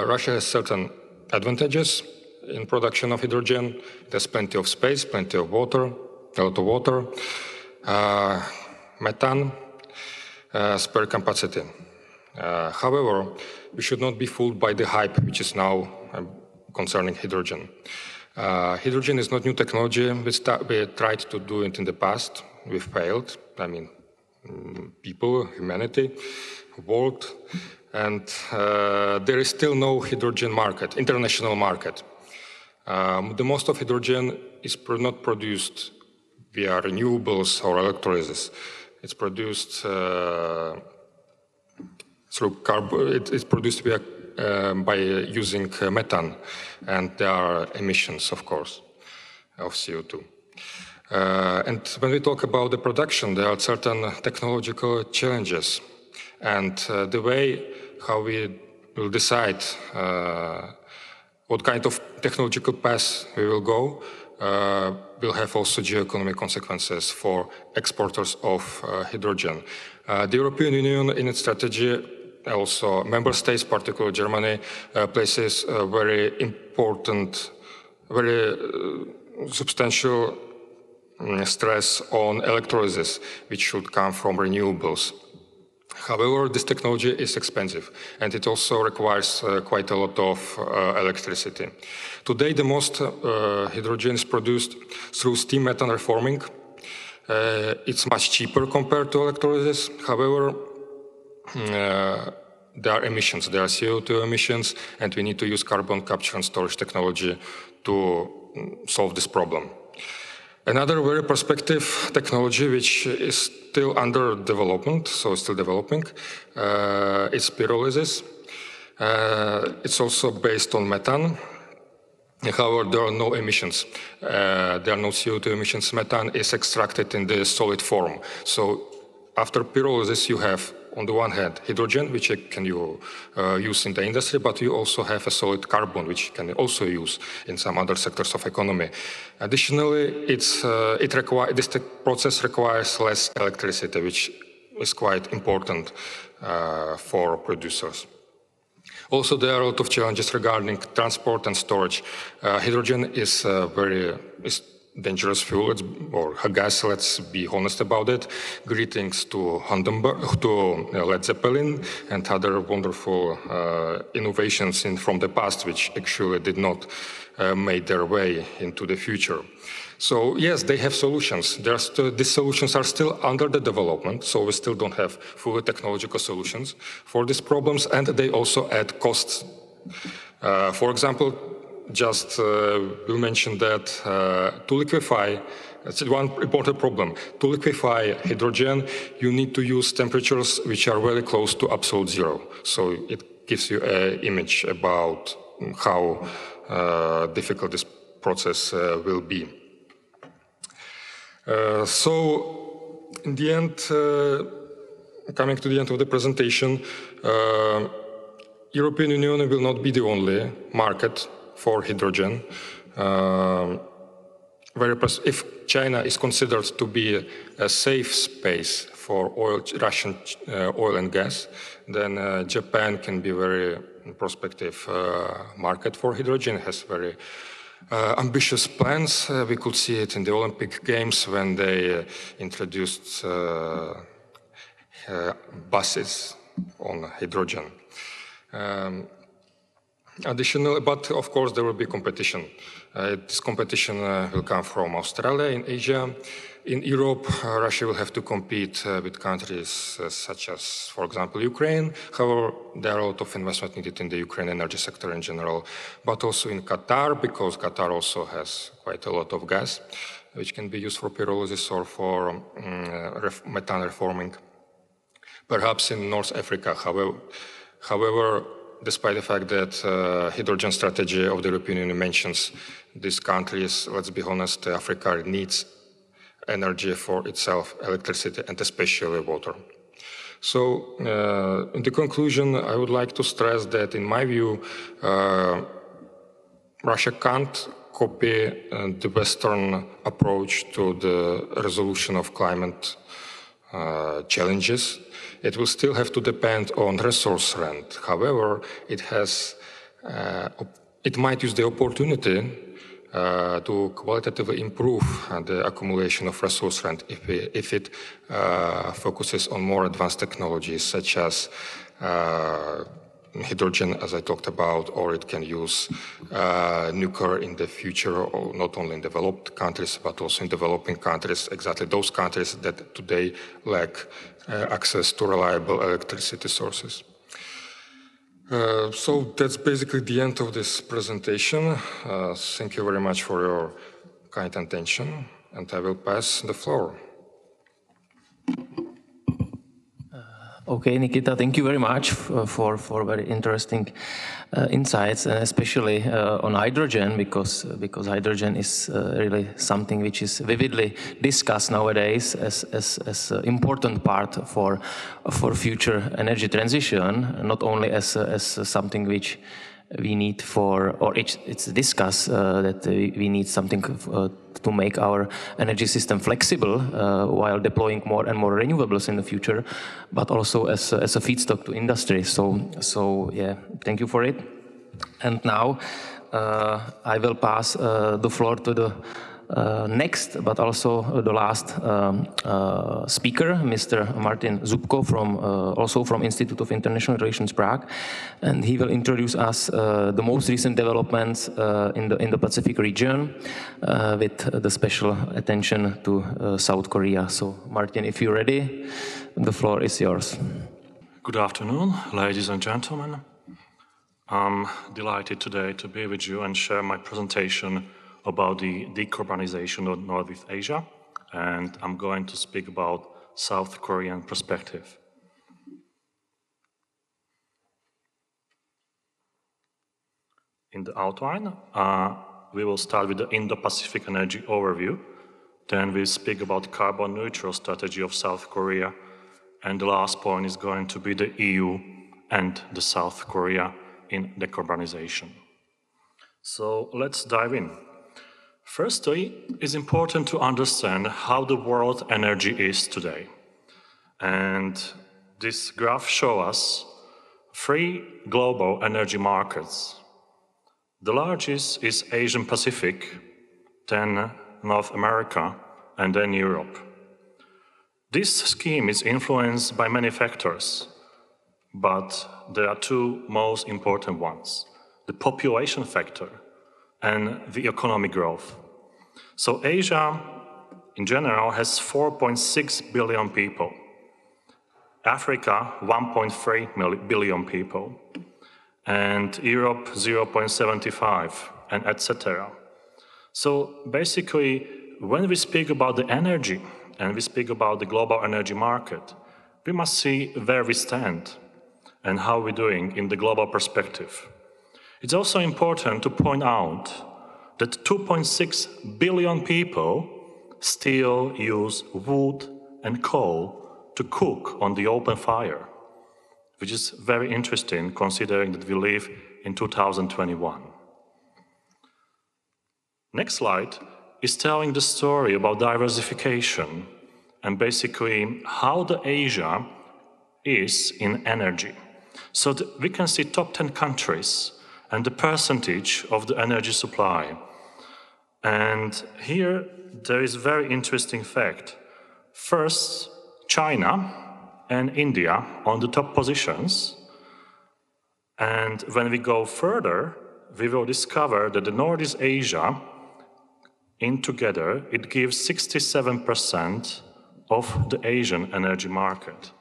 Russia has certain advantages in production of hydrogen. There's plenty of space, plenty of water, a lot of water, methane, spare capacity. However, we should not be fooled by the hype which is now concerning hydrogen. Hydrogen is not new technology. We tried to do it in the past. We failed. I mean, people, humanity, world, and there is still no hydrogen market, international market. The most of hydrogen is not produced via renewables or electrolysis. It's produced through carbon. It's produced by using methane, and there are emissions, of course, of CO2. And when we talk about the production, there are certain technological challenges, and the way how we will decide what kind of technological path we will go will have also geoeconomic consequences for exporters of hydrogen. The European Union, in its strategy, also member states, particularly Germany, places a very important, very substantial stress on electrolysis, which should come from renewables. However, this technology is expensive, and it also requires quite a lot of electricity. Today, the most hydrogen is produced through steam methane reforming. It's much cheaper compared to electrolysis. However, there are emissions, there are CO2 emissions, and we need to use carbon capture and storage technology to solve this problem. Another very prospective technology, which is still under development, so still developing, is pyrolysis. It's also based on methane. However, there are no emissions. There are no CO2 emissions. Methane is extracted in the solid form. So after pyrolysis, you have, on the one hand, hydrogen, which can you use in the industry, but you also have a solid carbon, which you can also use in some other sectors of economy. Additionally, this process requires less electricity, which is quite important for producers. Also, there are a lot of challenges regarding transport and storage. Hydrogen is very dangerous fuel, or gas, let's be honest about it. Greetings to Led Zeppelin and other wonderful innovations from the past, which actually did not make their way into the future. So yes, they have solutions. These solutions are still under the development, so we still don't have fully technological solutions for these problems, and they also add costs. For example, just we'll mention that to liquefy, that's one important problem. To liquefy hydrogen, you need to use temperatures which are very close to absolute zero. So it gives you an image about how difficult this process will be. So, in the end, coming to the end of the presentation, European Union will not be the only market for hydrogen. If China is considered to be a safe space for Russian oil and gas, then Japan can be a very prospective market for hydrogen. It has very ambitious plans. We could see it in the Olympic Games when they introduced buses on hydrogen. Additionally, but of course there will be competition. This competition will come from Australia in Asia. In Europe, Russia will have to compete with countries such as, for example, Ukraine. However, there are a lot of investment needed in the Ukraine energy sector in general, but also in Qatar, because Qatar also has quite a lot of gas, which can be used for pyrolysis or for methane reforming. Perhaps in North Africa, however, despite the fact that hydrogen strategy of the European Union mentions these countries, let's be honest, Africa needs energy for itself, electricity, and especially water. So, in the conclusion, I would like to stress that, in my view, Russia can't copy the Western approach to the resolution of climate challenges. It will still have to depend on resource rent. However, it might use the opportunity to qualitatively improve the accumulation of resource rent if it focuses on more advanced technologies such as hydrogen, as I talked about, or it can use nuclear in the future, or not only in developed countries, but also in developing countries, exactly those countries that today lack access to reliable electricity sources. So that's basically the end of this presentation. Thank you very much for your kind attention, and I will pass the floor. Okay, Nikita, thank you very much for very interesting insights, especially on hydrogen, because hydrogen is really something which is vividly discussed nowadays as an important part for future energy transition, not only as something which we need it's discussed that we need something to make our energy system flexible while deploying more and more renewables in the future, but also as a feedstock to industry. So yeah, thank you for it. And now I will pass the floor to the next, but also the last speaker, Mr. Martin Zubko, also from Institute of International Relations, Prague, and he will introduce us the most recent developments in the Indo-Pacific region, with the special attention to South Korea. So, Martin, if you're ready, the floor is yours. Good afternoon, ladies and gentlemen. I'm delighted today to be with you and share my presentation about the decarbonization of Northeast Asia, and I'm going to speak about South Korean perspective. In the outline, we will start with the Indo-Pacific energy overview, then we'll speak about carbon neutral strategy of South Korea, and the last point is going to be the EU and the South Korea in decarbonization. So let's dive in. Firstly, it's important to understand how the world energy is today. And this graph shows us 3 global energy markets. The largest is Asian Pacific, then North America, and then Europe. This scheme is influenced by many factors, but there are 2 most important ones: the population factor and the economic growth. So Asia, in general, has 4.6 billion people. Africa, 1.3 billion people. And Europe, 0.75, and etc. So basically, when we speak about the energy, and we speak about the global energy market, we must see where we stand and how we're doing in the global perspective. It's also important to point out that 2.6 billion people still use wood and coal to cook on the open fire, which is very interesting considering that we live in 2021. Next slide is telling the story about diversification and basically how the Asia is in energy. So we can see top 10 countries and the percentage of the energy supply. And here there is a very interesting fact. First, China and India on the top positions. And when we go further, we will discover that the Northeast Asia, in together, it gives 67% of the Asian energy market.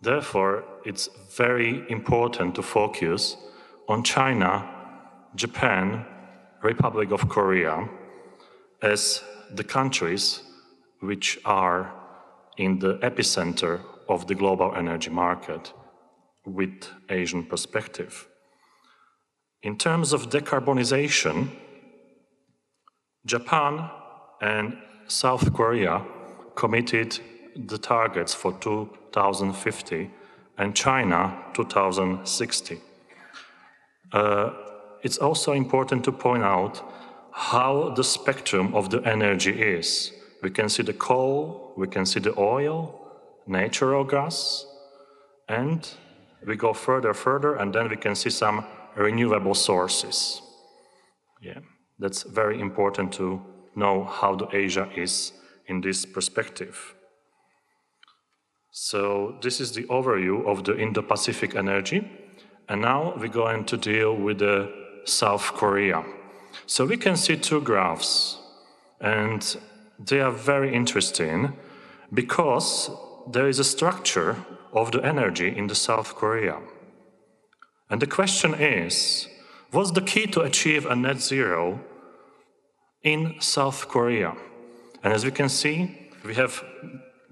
Therefore, it's very important to focus on China, Japan, Republic of Korea as the countries which are in the epicenter of the global energy market with Asian perspective. In terms of decarbonization, Japan and South Korea committed the targets for 2050 and China 2060. It's also important to point out how the spectrum of the energy is. We can see the coal, we can see the oil, natural gas, and we go further, and then we can see some renewable sources. Yeah, that's very important to know how the Asia is in this perspective. So this is the overview of the Indo-Pacific energy, and now we're going to deal with the South Korea. So we can see two graphs, and they are very interesting because there is a structure of the energy in the South Korea. And the question is, what's the key to achieve a net zero in South Korea? And as we can see, we have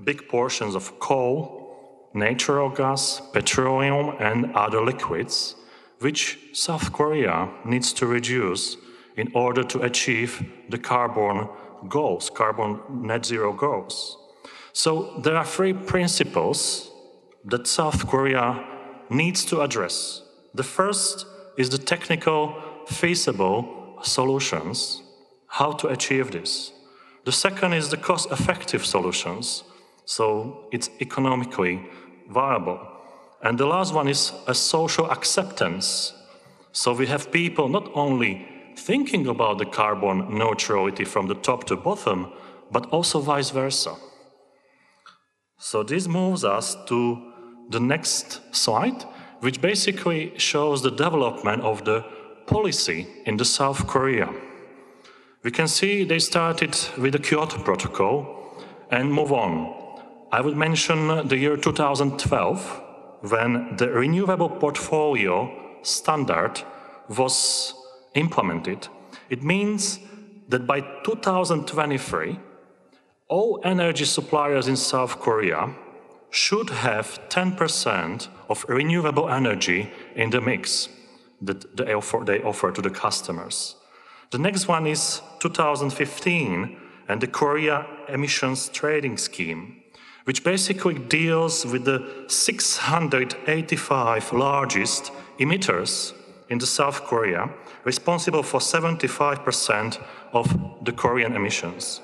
big portions of coal, natural gas, petroleum, and other liquids, which South Korea needs to reduce in order to achieve the carbon goals, carbon net zero goals. So there are three principles that South Korea needs to address. The first is the technical feasible solutions, how to achieve this. The second is the cost-effective solutions, so it's economically viable. And the last one is a social acceptance. So we have people not only thinking about the carbon neutrality from the top to bottom, but also vice versa. So this moves us to the next slide, which basically shows the development of the policy in the South Korea. We can see they started with the Kyoto Protocol and move on. I would mention the year 2012, when the renewable portfolio standard was implemented. It means that by 2023, all energy suppliers in South Korea should have 10% of renewable energy in the mix that they offer to the customers. The next one is 2015 and the Korea Emissions Trading Scheme, which basically deals with the 685 largest emitters in the South Korea, responsible for 75% of the Korean emissions.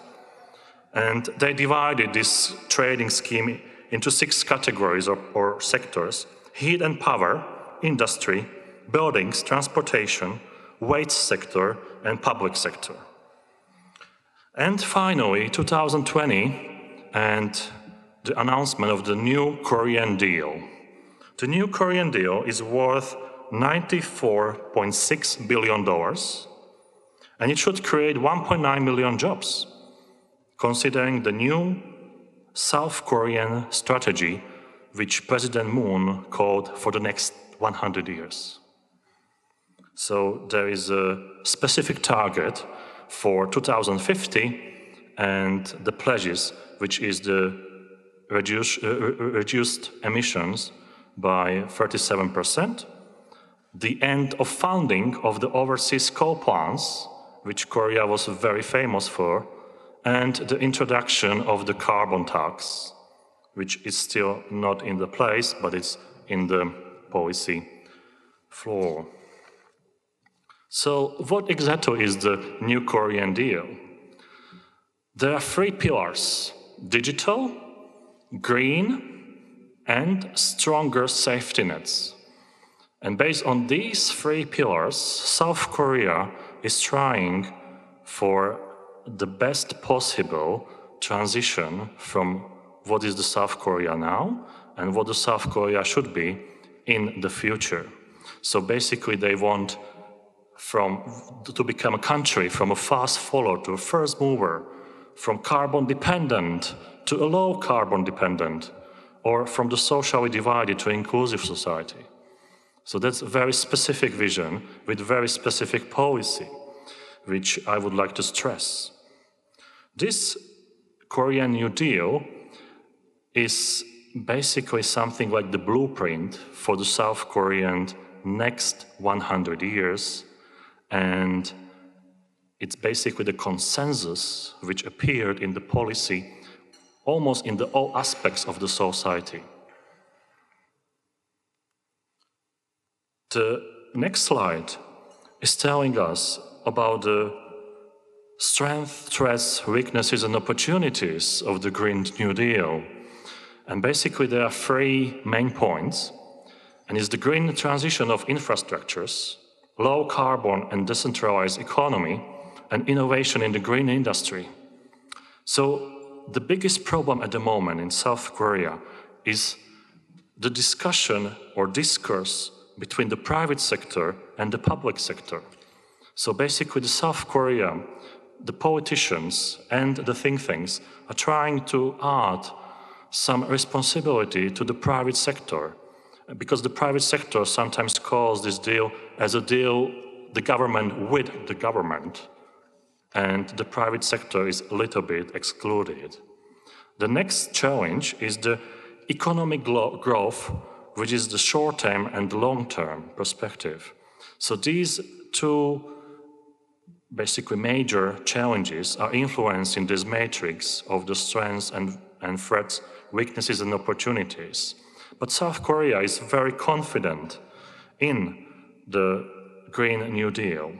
And they divided this trading scheme into 6 categories or sectors: heat and power, industry, buildings, transportation, waste sector, and public sector. And finally, 2020, and the announcement of the new Korean deal. The new Korean deal is worth $94.6 billion, and it should create 1.9 million jobs, considering the new South Korean strategy, which President Moon called for the next 100 years. So there is a specific target for 2050 and the pledges, which is the reduced emissions by 37%. the end of funding of the overseas coal plants, which Korea was very famous for, and the introduction of the carbon tax, which is still not in the place, but it's in the policy floor. So what exactly is the new Korean deal? There are three pillars: digital, green, and stronger safety nets. And based on these three pillars, South Korea is trying for the best possible transition from what is the South Korea now and what the South Korea should be in the future. So basically they want to become a country from a fast follower to a first mover, from carbon dependent to a low carbon dependent, or from the socially divided to inclusive society. So that's a very specific vision with very specific policy, which I would like to stress. This Korean New Deal is basically something like the blueprint for the South Korean next 100 years, and it's basically the consensus which appeared in the policy almost in all aspects of the society. The next slide is telling us about the strengths, threats, weaknesses and opportunities of the Green New Deal. And basically there are three main points, and it's the green transition of infrastructures, low carbon and decentralized economy, and innovation in the green industry. So the biggest problem at the moment in South Korea is the discussion or discourse between the private sector and the public sector. So basically the South Korea, the politicians and the think tanks are trying to add some responsibility to the private sector, because the private sector sometimes calls this deal as a deal the government with the government, and the private sector is a little bit excluded. The next challenge is the economic growth, which is the short-term and long-term perspective. So these two basically major challenges are influencing this matrix of the strengths and threats, weaknesses and opportunities. But South Korea is very confident in the Green New Deal.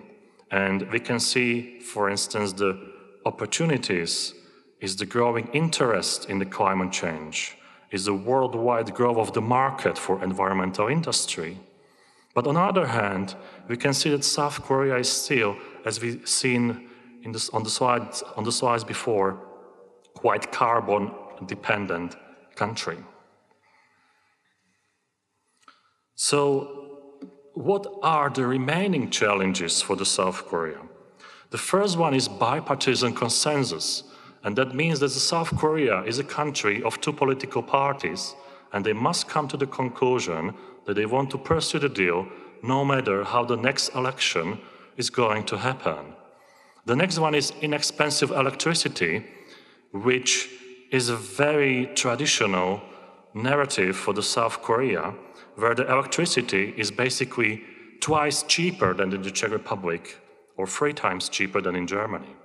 And we can see, for instance, the opportunities is the growing interest in the climate change, is the worldwide growth of the market for environmental industry. But on the other hand, we can see that South Korea is still, as we've seen on the slides before, quite carbon-dependent country. So, what are the remaining challenges for the South Korea? The first one is bipartisan consensus, and that means that the South Korea is a country of two political parties, and they must come to the conclusion that they want to pursue the deal no matter how the next election is going to happen. The next one is inexpensive electricity, which is a very traditional narrative for the South Korea, where the electricity is basically twice cheaper than in the Czech Republic, or 3 times cheaper than in Germany.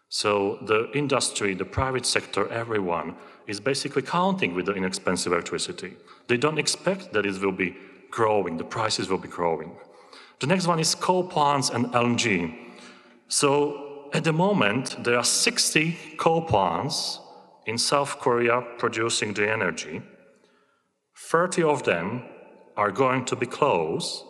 So the industry, the private sector, everyone is basically counting with the inexpensive electricity. They don't expect that it will be growing, the prices will be growing. The next one is coal plants and LNG. So at the moment, there are 60 coal plants in South Korea producing the energy. 30 of them are going to be closed,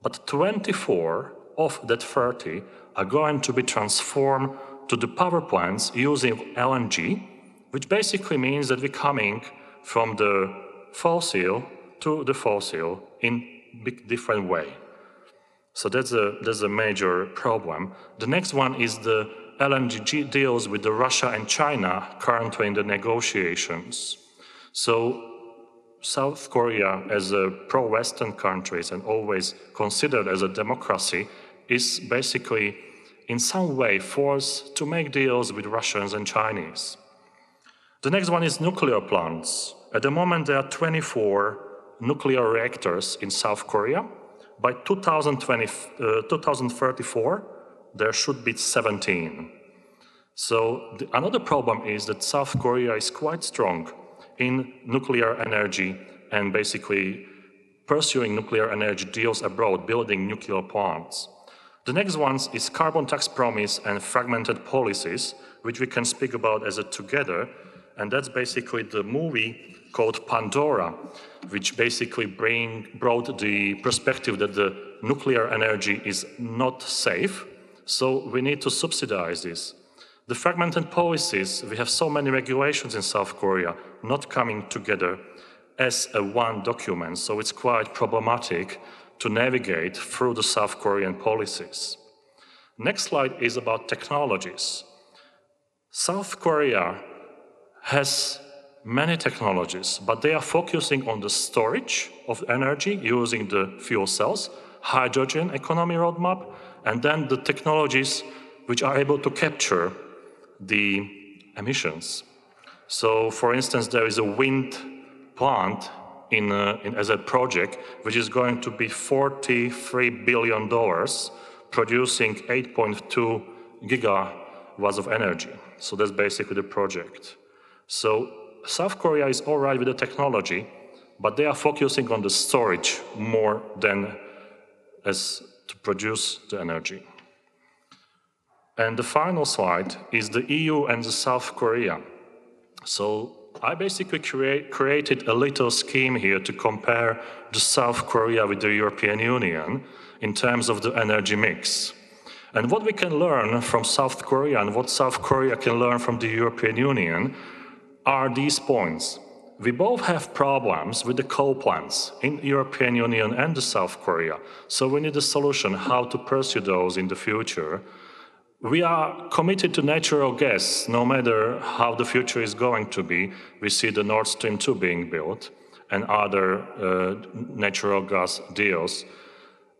but 24 of that 30 are going to be transformed to the power plants using LNG, which basically means that we're coming from the fossil to the fossil in a big different way. So that's a major problem. The next one is the LNG deals with the Russia and China currently in the negotiations. So South Korea, as a pro-Western country and always considered as a democracy, is basically in some way forced to make deals with Russians and Chinese. The next one is nuclear plants. At the moment, there are 24 nuclear reactors in South Korea, By 2034, there should be 17. So another problem is that South Korea is quite strong in nuclear energy and basically pursuing nuclear energy deals abroad, building nuclear plants. The next one is carbon tax promise and fragmented policies, which we can speak about as a together. And that's basically the movie called Pandora, which basically brought the perspective that the nuclear energy is not safe. So we need to subsidize this. The fragmented policies, we have so many regulations in South Korea not coming together as a one document, so it's quite problematic to navigate through the South Korean policies. Next slide is about technologies. South Korea has many technologies, but they are focusing on the storage of energy using the fuel cells, hydrogen economy roadmap, and then the technologies which are able to capture the emissions. So, for instance, there is a wind plant as a project which is going to be $43 billion, producing 8.2 gigawatts of energy. So that's basically the project. So South Korea is all right with the technology, but they are focusing on the storage more than as to produce the energy. And the final slide is the EU and the South Korea. So I basically created a little scheme here to compare the South Korea with the European Union in terms of the energy mix. And what we can learn from South Korea and what South Korea can learn from the European Union are these points. We both have problems with the coal plants in the European Union and the South Korea. So we need a solution how to pursue those in the future. We are committed to natural gas, no matter how the future is going to be. We see the Nord Stream 2 being built and other natural gas deals.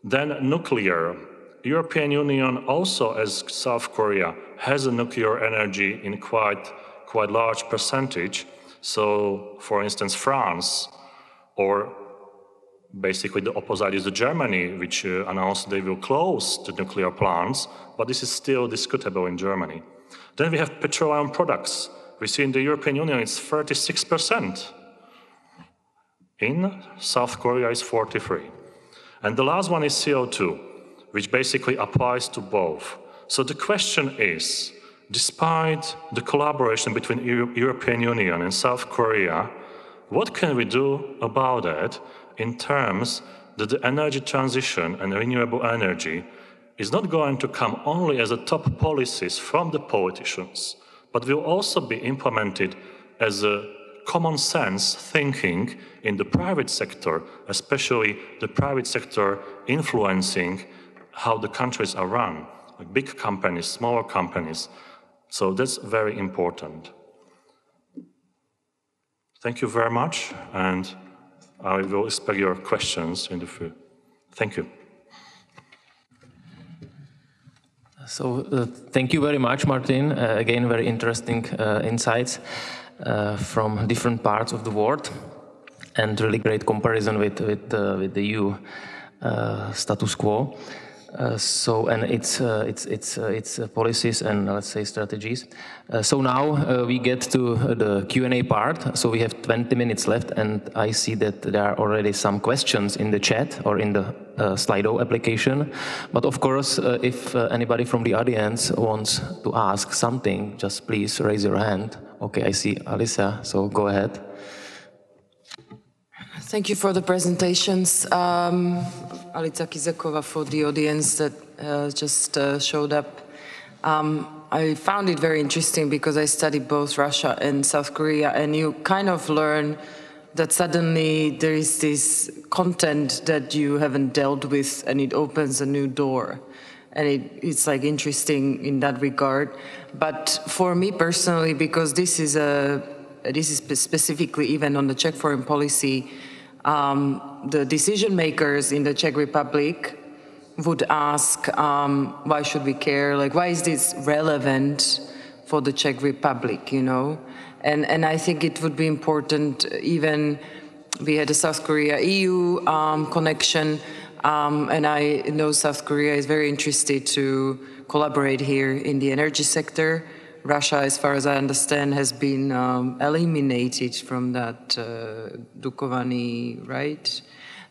Then nuclear. European Union also, as South Korea, has a nuclear energy in quite large percentage. So, for instance, France, or basically the opposite is Germany, which announced they will close the nuclear plants, but this is still discutable in Germany. Then we have petroleum products. We see in the European Union it's 36%. In South Korea it's 43%. And the last one is CO2, which basically applies to both. So the question is, despite the collaboration between European Union and South Korea, what can we do about it in terms that the energy transition and renewable energy is not going to come only as a top policies from the politicians, but will also be implemented as a common sense thinking in the private sector, especially the private sector influencing how the countries are run, like big companies, smaller companies. So that's very important. Thank you very much, and I will expect your questions in the future. Thank you. So thank you very much, Martin. Again, very interesting insights from different parts of the world, and really great comparison with the EU status quo. And its policies and, let's say, strategies. So now we get to the Q&A part. So we have 20 minutes left, and I see that there are already some questions in the chat or in the Slido application. But of course, if anybody from the audience wants to ask something, just please raise your hand. Okay, I see Alicia, so go ahead. Thank you for the presentations. Alica Kizakova for the audience that just showed up. I found it very interesting because I studied both Russia and South Korea, and you kind of learn that suddenly there is this content that you haven't dealt with, and it opens a new door. And it's like interesting in that regard. But for me personally, because this is specifically even on the Czech foreign policy, the decision makers in the Czech Republic would ask, why should we care? Like, why is this relevant for the Czech Republic, you know? And I think it would be important, even we had a South Korea EU connection, And I know South Korea is very interested to collaborate here in the energy sector. Russia, as far as I understand, has been eliminated from that Dukovany, right?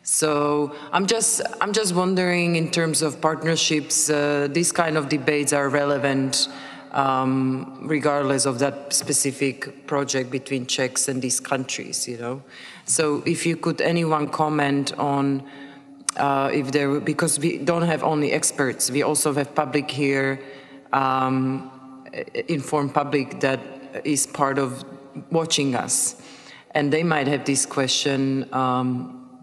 So I'm just wondering, in terms of partnerships, these kind of debates are relevant regardless of that specific project between Czechs and these countries, you know. So if you could, anyone comment on if there, because we don't have only experts, we also have public here, informed public that is part of watching us, and they might have this question.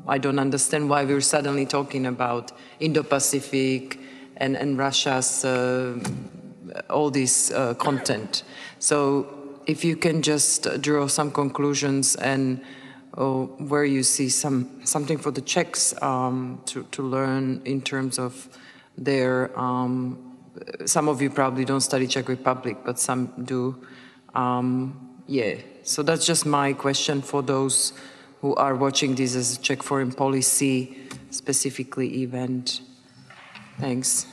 I don't understand why we're suddenly talking about Indo-Pacific and Russia's all this content. So if you can just draw some conclusions and where you see something for the Czechs to learn in terms of their, some of you probably don't study Czech Republic, but some do. Yeah, so that's just my question for those who are watching this as a Czech foreign policy specifically event. Thanks.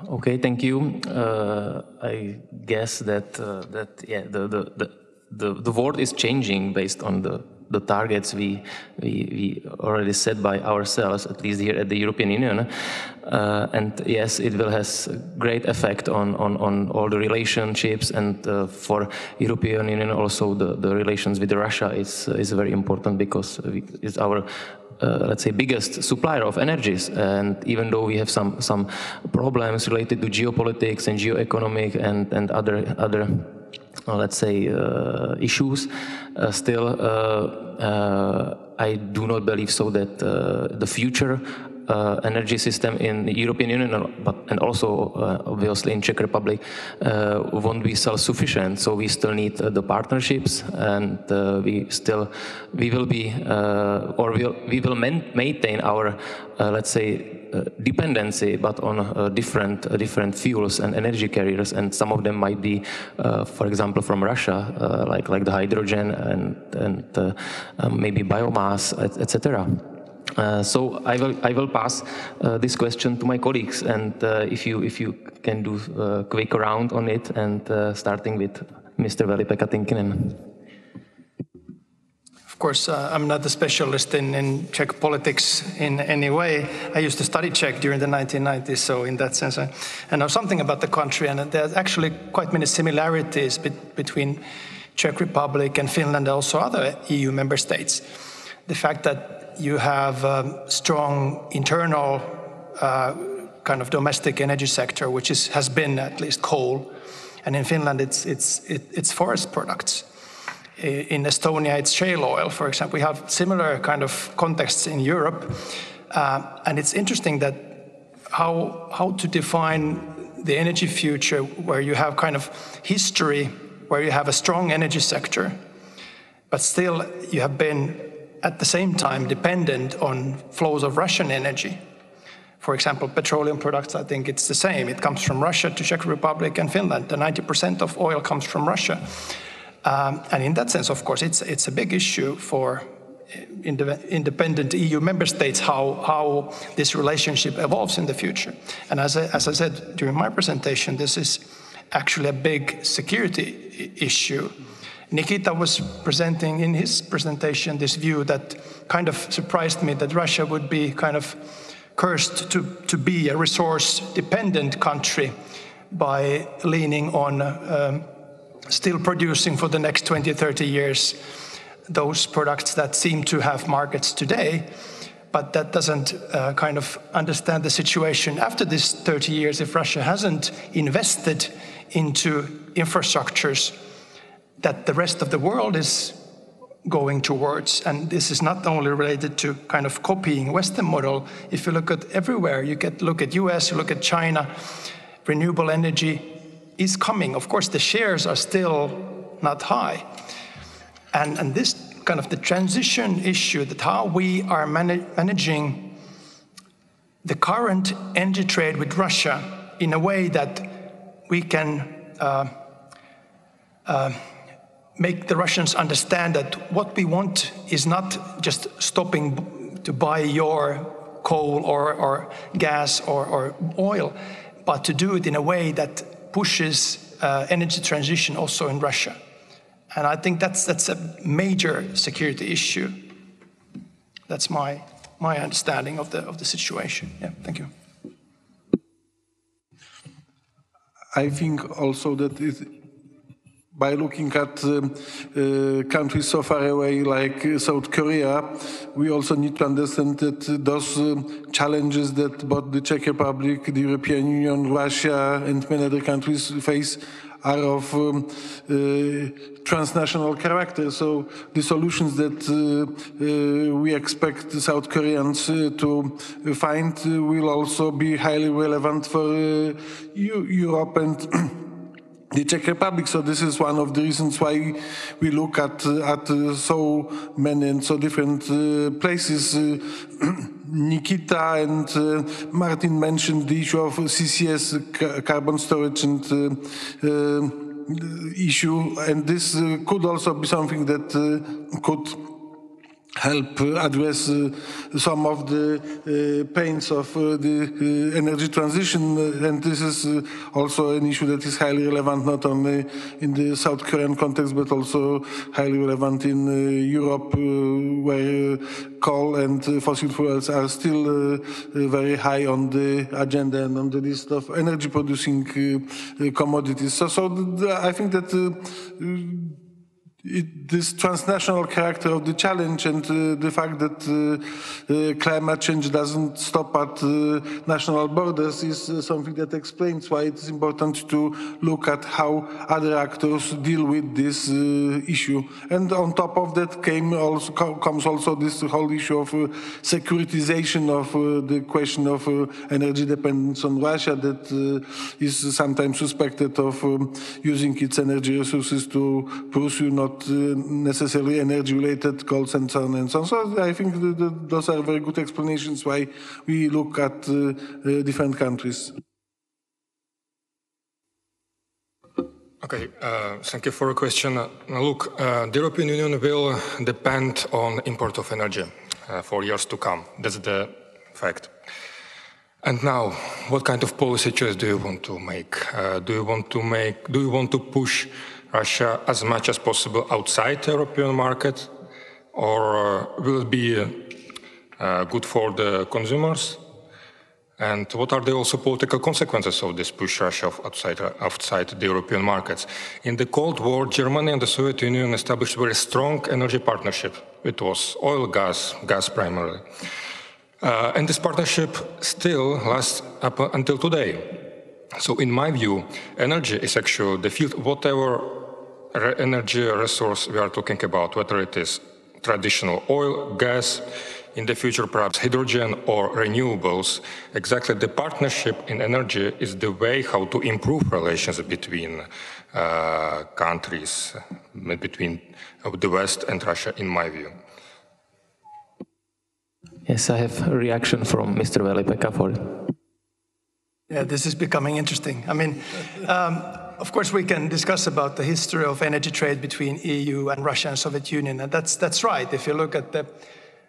Okay, thank you. I guess that yeah, the world is changing based on the targets we already set by ourselves, at least here at the European Union. And yes, it will has great effect on all the relationships, and for European Union also the relations with Russia is very important, because it's our let's say biggest supplier of energies, and even though we have some problems related to geopolitics and geoeconomic and other let's say issues, still I do not believe so that the future energy system in the European Union, and also obviously in Czech Republic, won't be self-sufficient. So we still need the partnerships, and we will be we will maintain our let's say dependency, but on different fuels and energy carriers, and some of them might be, for example, from Russia, like the hydrogen and maybe biomass, etc. So I will pass this question to my colleagues, and if you can do a quick round on it, and starting with Mr. Veli-Pekka Tynkkynen. Of course, I'm not a specialist in Czech politics in any way. I used to study Czech during the 1990s, so in that sense I know something about the country, and there's actually quite many similarities between Czech Republic and Finland, and also other EU member states. The fact that you have a strong internal kind of domestic energy sector, which has been at least coal, and in Finland it's forest products. In Estonia, it's shale oil, for example. We have similar kind of contexts in Europe, and it's interesting that how to define the energy future, where you have kind of history, where you have a strong energy sector, but still you have been at the same time dependent on flows of Russian energy. For example, petroleum products, I think it's the same. It comes from Russia to Czech Republic and Finland. The 90% of oil comes from Russia. And in that sense, of course, it's a big issue for independent EU member states how this relationship evolves in the future. And as I said during my presentation, this is actually a big security issue. Nikita was presenting in his presentation this view that kind of surprised me, that Russia would be kind of cursed to be a resource-dependent country by leaning on still producing for the next 20, 30 years those products that seem to have markets today, but that doesn't kind of understand the situation after this 30 years if Russia hasn't invested into infrastructures that the rest of the world is going towards. And this is not only related to kind of copying Western model. If you look at everywhere, you look at US, you look at China, renewable energy is coming. Of course, the shares are still not high. And this kind of the transition issue, that how we are managing the current energy trade with Russia in a way that we can make the Russians understand that what we want is not just stopping to buy your coal or gas or oil, but to do it in a way that pushes energy transition also in Russia. And I think that's a major security issue. That's my understanding of the situation. Yeah, thank you. I think also that by looking at countries so far away like South Korea, we also need to understand that those challenges that both the Czech Republic, the European Union, Russia and many other countries face are of transnational character. So the solutions that we expect the South Koreans to find will also be highly relevant for Europe and the Czech Republic. So this is one of the reasons why we look at so many and so different places. Nikita and Martin mentioned the issue of CCS, carbon storage and issue, and this could also be something that could help address some of the pains of the energy transition, and this is also an issue that is highly relevant not only in the South Korean context but also highly relevant in Europe, where coal and fossil fuels are still very high on the agenda and on the list of energy producing commodities. So I think that this transnational character of the challenge and the fact that climate change doesn't stop at national borders is something that explains why it's important to look at how other actors deal with this issue. And on top of that comes also this whole issue of securitization of the question of energy dependence on Russia that is sometimes suspected of using its energy resources to pursue not necessarily energy-related goals and so on and so on. So I think those are very good explanations why we look at different countries. Okay, thank you for your question. Look, the European Union will depend on import of energy for years to come. That's the fact. And now, what kind of policy choice do you want to make? Do you want to push Russia as much as possible outside the European market, or will it be good for the consumers? And what are the also political consequences of this push Russia outside the European markets? In the Cold War, Germany and the Soviet Union established a very strong energy partnership. It was oil, gas primarily. And this partnership still lasts up until today. So in my view, energy is actually the field, whatever energy resource we are talking about, whether it is traditional oil, gas, in the future perhaps hydrogen or renewables, exactly the partnership in energy is the way how to improve relations between countries, between the West and Russia, in my view. Yes, I have a reaction from Mr. Veli-Pekka for it. Yeah, this is becoming interesting. I mean, of course, we can discuss about the history of energy trade between EU and Russia and Soviet Union, and that's right. If you look at the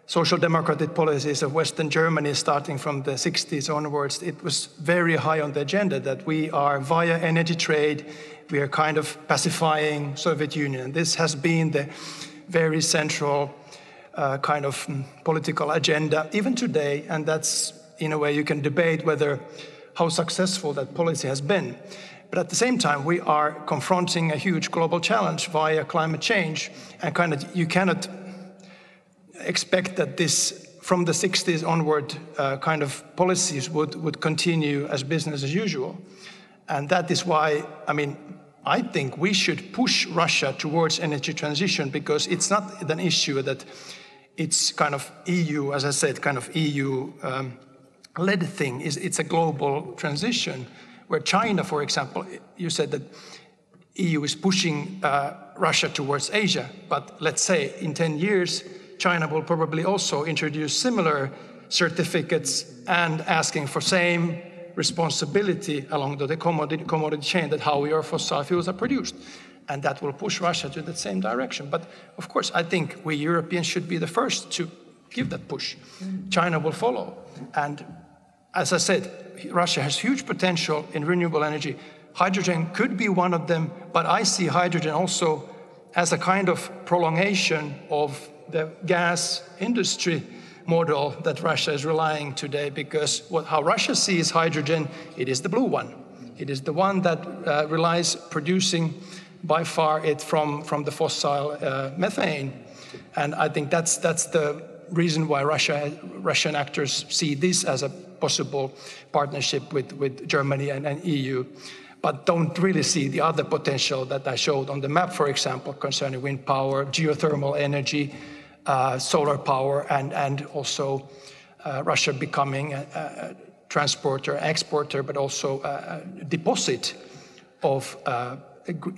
social democratic policies of Western Germany starting from the 60s onwards, it was very high on the agenda that we are, via energy trade, we are kind of pacifying Soviet Union. And this has been the very central kind of political agenda even today, and that's, in a way, you can debate how successful that policy has been. But at the same time, we are confronting a huge global challenge via climate change, and you cannot expect that this, from the 60s onward, kind of policies would continue as business as usual. And that is why, I think we should push Russia towards energy transition, because it's not an issue that it's kind of EU, as I said, kind of EU-led thing. It's a global transition where China, for example, you said that EU is pushing Russia towards Asia, but let's say in 10 years, China will probably also introduce similar certificates and asking for same responsibility along the commodity chain, that how your fossil fuels are produced. And that will push Russia to the same direction. But of course, I think we Europeans should be the first to give that push. China will follow. And as I said, Russia has huge potential in renewable energy. Hydrogen could be one of them, but I see hydrogen also as a kind of prolongation of the gas industry model that Russia is relying today, because how Russia sees hydrogen, it is the blue one. It is the one that relies producing by far it from the fossil methane. And I think that's the reason why Russian actors see this as a possible partnership with Germany and EU, but don't really see the other potential that I showed on the map, for example, concerning wind power, geothermal energy, solar power, and also Russia becoming a transporter, exporter, but also a deposit of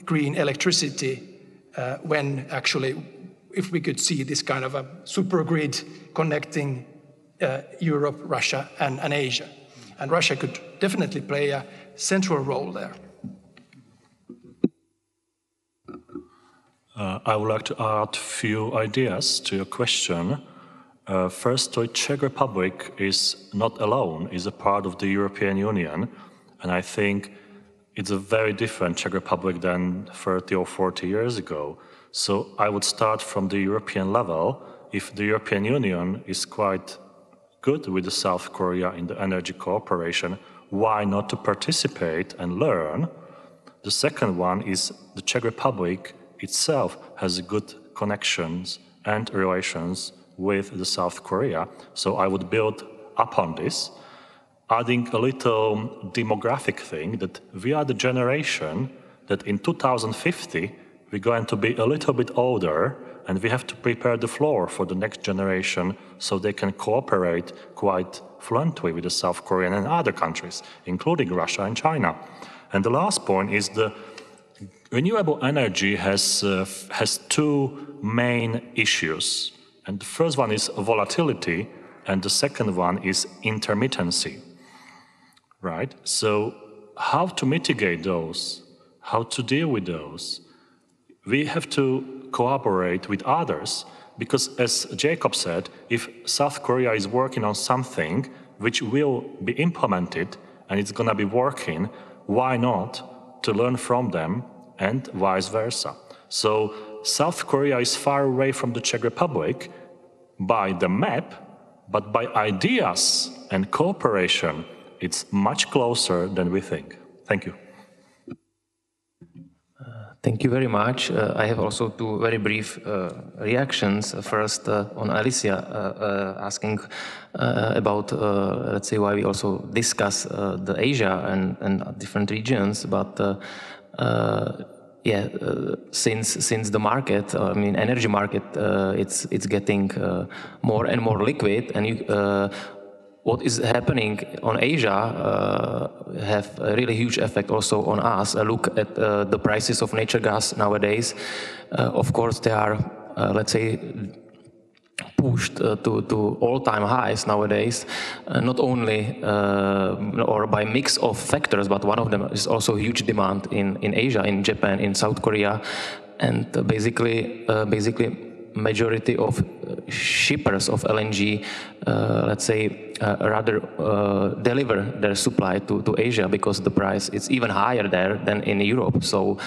green electricity when actually, if we could see this kind of a super grid connecting Europe, Russia, and Asia. And Russia could definitely play a central role there. I would like to add a few ideas to your question. First, the Czech Republic is not alone, is a part of the European Union, and I think it's a very different Czech Republic than 30 or 40 years ago. So I would start from the European level. If the European Union is quite good with South Korea in the energy cooperation, why not to participate and learn? The second one is the Czech Republic itself has good connections and relations with the South Korea. So I would build upon this, adding a little demographic thing that we are the generation that in 2050 we're going to be a little bit older, and we have to prepare the floor for the next generation so they can cooperate quite fluently with the South Korean and other countries, including Russia and China. And the last point is the renewable energy has two main issues. And the first one is volatility, and the second one is intermittency, right? So how to mitigate those, how to deal with those? We have to cooperate with others, because as Jakub said, if South Korea is working on something which will be implemented and it's going to be working, why not to learn from them and vice versa? So South Korea is far away from the Czech Republic by the map, but by ideas and cooperation, it's much closer than we think. Thank you. Thank you very much. I have also two very brief reactions. First, on Alicia asking about, let's say, why we also discuss the Asia and different regions. But yeah, since the market, I mean, energy market, it's getting more and more liquid, and what is happening on Asia have a really huge effect also on us. A look at the prices of natural gas nowadays. Of course, they are, let's say, pushed to all-time highs nowadays, not only or by mix of factors, but one of them is also huge demand in Asia, in Japan, in South Korea, and basically majority of shippers of LNG, let's say, rather deliver their supply to Asia, because the price is even higher there than in Europe. So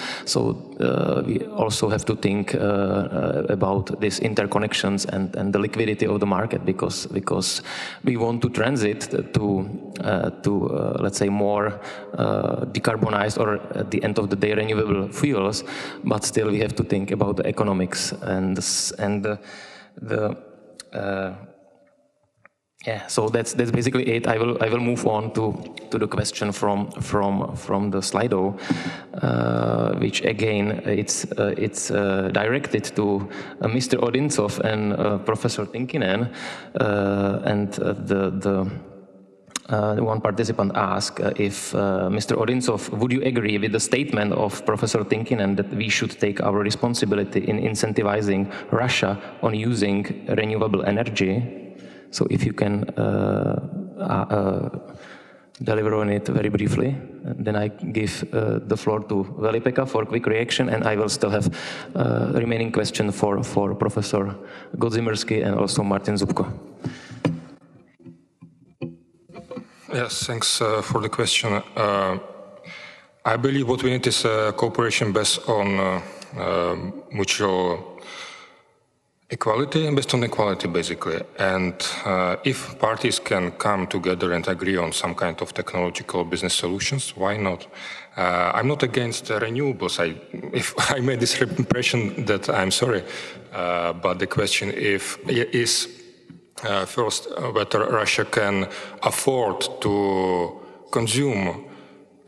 we also have to think about these interconnections and the liquidity of the market, because we want to transit to let's say, more decarbonized, or at the end of the day renewable fuels, but still we have to think about the economics and yeah, so that's basically it. I will move on to the question from the Slido, which again it's directed to Mr. Odintsov and Professor Tynkkynen, and the one participant asked if Mr. Odintsov, would you agree with the statement of Professor Tynkkynen that we should take our responsibility in incentivizing Russia on using renewable energy? So if you can deliver on it very briefly. Then I give the floor to Veli-Pekka for a quick reaction, and I will still have remaining question for Professor Godzimirski and also Martin Zubko. Yes, thanks for the question. I believe what we need is cooperation based on mutual equality, based on equality basically. And if parties can come together and agree on some kind of technological business solutions, why not? I'm not against renewables. If I made this impression, that I'm sorry. But the question is first whether Russia can afford to consume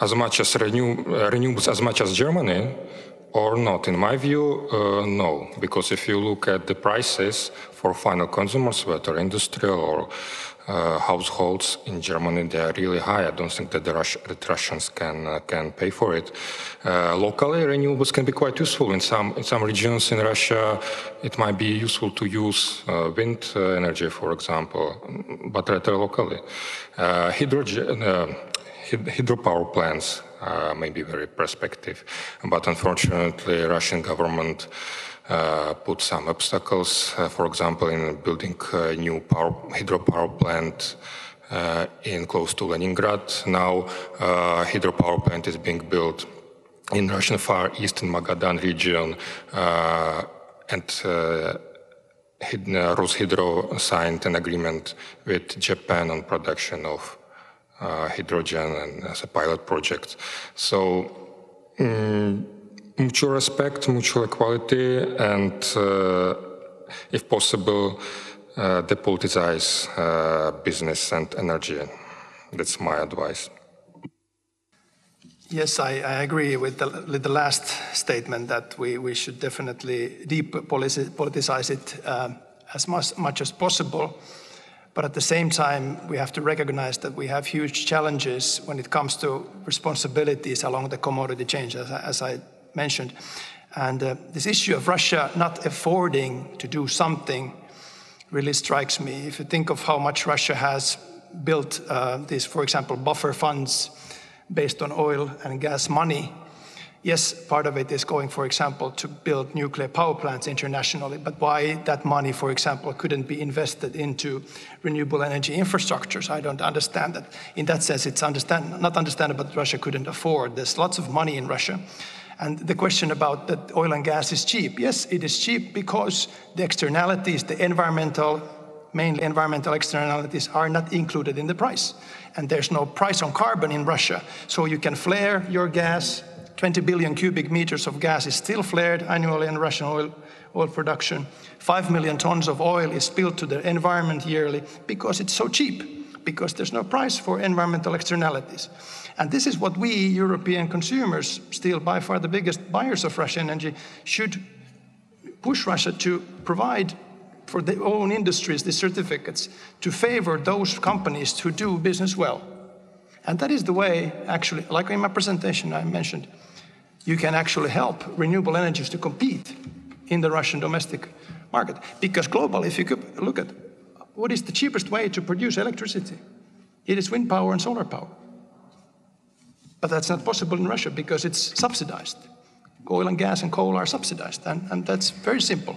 as much as renewables as much as Germany, or not. In my view, no, because if you look at the prices for final consumers, whether industrial or households in Germany, they are really high. I don't think that the Russians can pay for it. Locally, renewables can be quite useful. In some regions in Russia, it might be useful to use wind energy, for example, but rather locally. Hydropower plants may be very perspective, but unfortunately, Russian government put some obstacles, for example, in building a new hydropower plant in close to Leningrad. Now, hydropower plant is being built in Russian Far East in Magadan region, and Roshydro signed an agreement with Japan on production of hydrogen and as a pilot project. So mutual respect, mutual equality, and if possible, depoliticize business and energy. That's my advice. Yes, I agree with the last statement that we should definitely depoliticize it as much as possible. But at the same time, we have to recognize that we have huge challenges when it comes to responsibilities along the commodity chain, as I mentioned. And this issue of Russia not affording to do something really strikes me. If you think of how much Russia has built these, for example, buffer funds based on oil and gas money, yes, part of it is going, for example, to build nuclear power plants internationally, but why that money, for example, couldn't be invested into renewable energy infrastructures? I don't understand that. In that sense, it's not understandable that Russia couldn't afford. There's lots of money in Russia. And the question about that oil and gas is cheap. Yes, it is cheap because the externalities, mainly environmental externalities, are not included in the price. And there's no price on carbon in Russia. So you can flare your gas. 20 billion cubic meters of gas is still flared annually in Russian oil production. 5 million tons of oil is spilled to the environment yearly because it's so cheap, because there's no price for environmental externalities. And this is what we European consumers, still by far the biggest buyers of Russian energy, should push Russia to provide for their own industries the certificates to favor those companies who do business well. And that is the way, actually, like in my presentation I mentioned, you can actually help renewable energies to compete in the Russian domestic market. Because globally, if you could look at what is the cheapest way to produce electricity, it is wind power and solar power. But that's not possible in Russia because it's subsidized. Oil and gas and coal are subsidized, and that's very simple.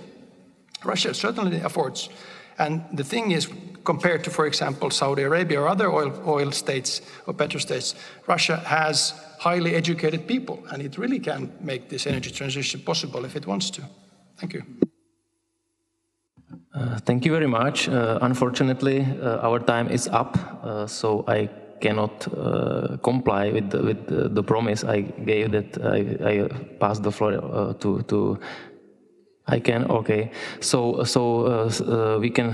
Russia certainly affords. And the thing is, compared to, for example, Saudi Arabia or other oil states or petrostates, Russia has highly educated people, and it really can make this energy transition possible if it wants to. Thank you. Thank you very much. Unfortunately, our time is up, so I cannot comply with the promise I gave that I pass the floor to. I can, okay. So we can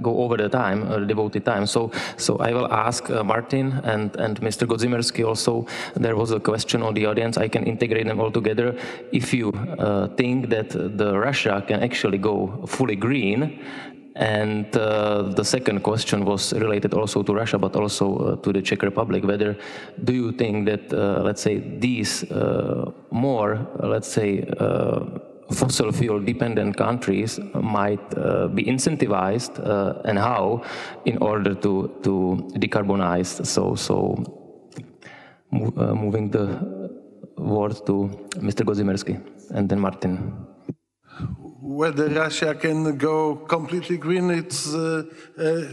go over the time, devoted time. So I will ask Martin and Mr. Godzimirski also. There was a question on the audience. I can integrate them all together. If you think that the Russia can actually go fully green, and the second question was related also to Russia, but also to the Czech Republic. Whether do you think that, let's say, these more, let's say, fossil fuel dependent countries might be incentivized and how in order to decarbonize. So moving the word to Mr. Godzimirski and then Martin. Whether Russia can go completely green, it's a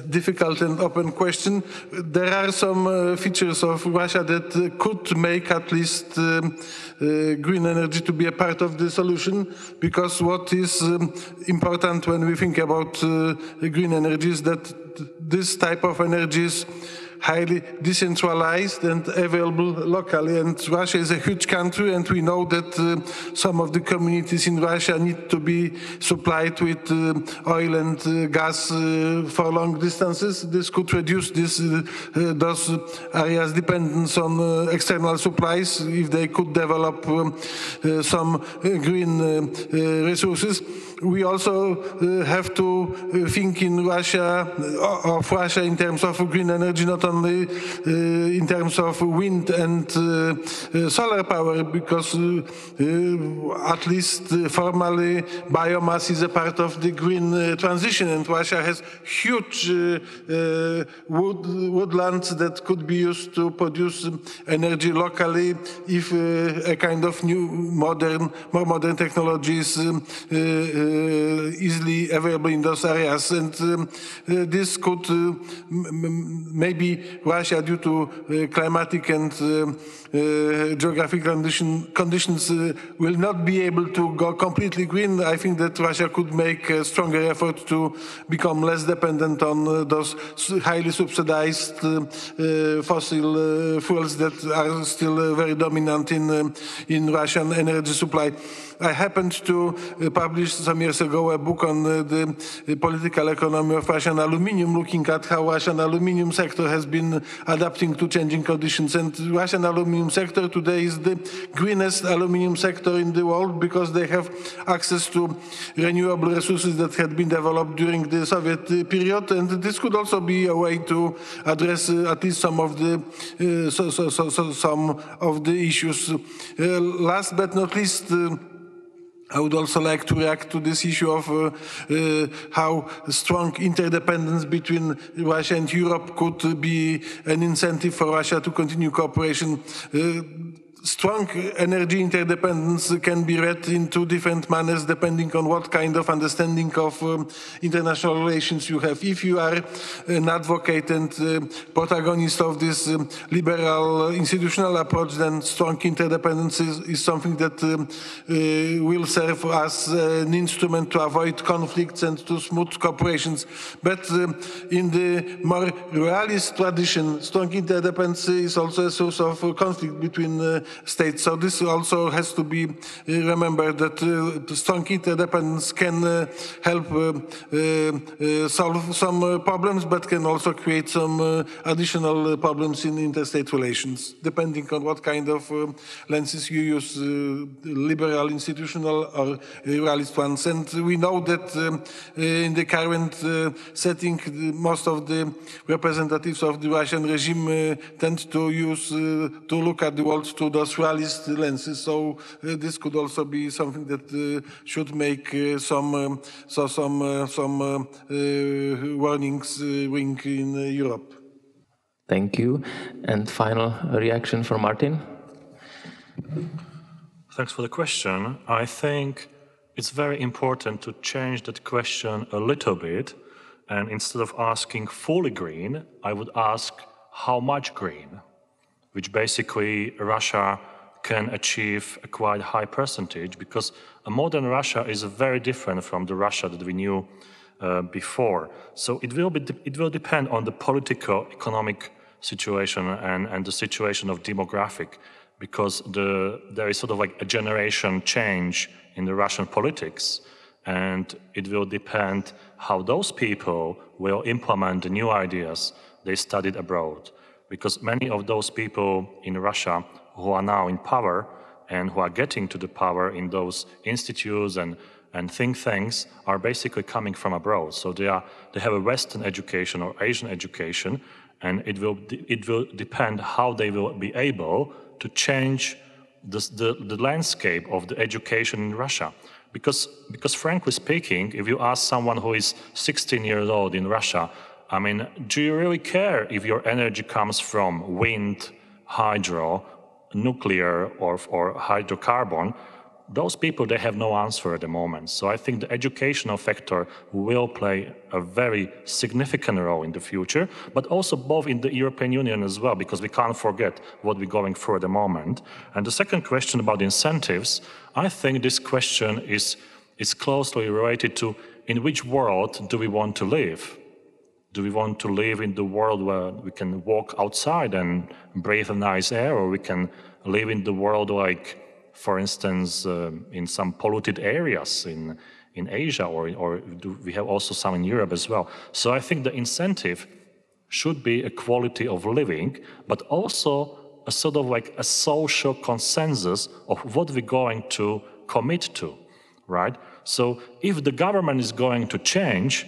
difficult and open question. There are some features of Russia that could make at least green energy to be a part of the solution, because what is important when we think about green energy is that this type of energy is highly decentralized and available locally. And Russia is a huge country, and we know that some of the communities in Russia need to be supplied with oil and gas for long distances. This could reduce those areas' dependence on external supplies if they could develop some green resources. We also have to think in Russia of Russia in terms of green energy, not only in terms of wind and solar power, because at least formally biomass is a part of the green transition, and Russia has huge woodlands that could be used to produce energy locally if a kind of new more modern technology is easily available in those areas. And this could maybe Russia, due to climatic and geographic conditions, will not be able to go completely green. I think that Russia could make a stronger effort to become less dependent on those highly subsidized fossil fuels that are still very dominant in Russian energy supply. I happened to publish some years ago a book on the political economy of Russian aluminium, looking at how Russian aluminium sector has been adapting to changing conditions. And Russian aluminium sector today is the greenest aluminium sector in the world, because they have access to renewable resources that had been developed during the Soviet period. And this could also be a way to address at least some of the issues. Last but not least, I would also like to react to this issue of how strong interdependence between Russia and Europe could be an incentive for Russia to continue cooperation. Strong energy interdependence can be read in two different manners depending on what kind of understanding of international relations you have. If you are an advocate and protagonist of this liberal institutional approach, then strong interdependence is something that will serve as an instrument to avoid conflicts and to smooth cooperations. But in the more realist tradition, strong interdependence is also a source of conflict between states. So this also has to be remembered, that strong interdependence can help solve some problems, but can also create some additional problems in interstate relations, depending on what kind of lenses you use, liberal, institutional, or realist ones. And we know that in the current setting, most of the representatives of the Russian regime tend to look at the world through those realist lenses. So this could also be something that should make some warnings ring in Europe. Thank you. And final reaction from Martin. Thanks for the question. I think it's very important to change that question a little bit, and instead of asking fully green, I would ask how much green, which basically Russia can achieve a quite high percentage, because a modern Russia is very different from the Russia that we knew before. So it will depend on the political, economic situation and the situation of demographic, because there is sort of like a generation change in the Russian politics, and it will depend how those people will implement the new ideas they studied abroad. Because many of those people in Russia who are now in power and who are getting to the power in those institutes and think tanks are basically coming from abroad. So they have a Western education or Asian education, and it will depend how they will be able to change the landscape of the education in Russia. Because frankly speaking, if you ask someone who is 16 years old in Russia, I mean, do you really care if your energy comes from wind, hydro, nuclear, or hydrocarbon? Those people, they have no answer at the moment. So I think the educational factor will play a very significant role in the future, but also both in the European Union as well, because we can't forget what we're going through at the moment. And the second question about incentives, I think this question is closely related to in which world do we want to live? Do we want to live in the world where we can walk outside and breathe a nice air, or we can live in the world like, for instance, in some polluted areas in Asia, or do we have also some in Europe as well? So I think the incentive should be a quality of living, but also a sort of like a social consensus of what we're going to commit to, right? So if the government is going to change,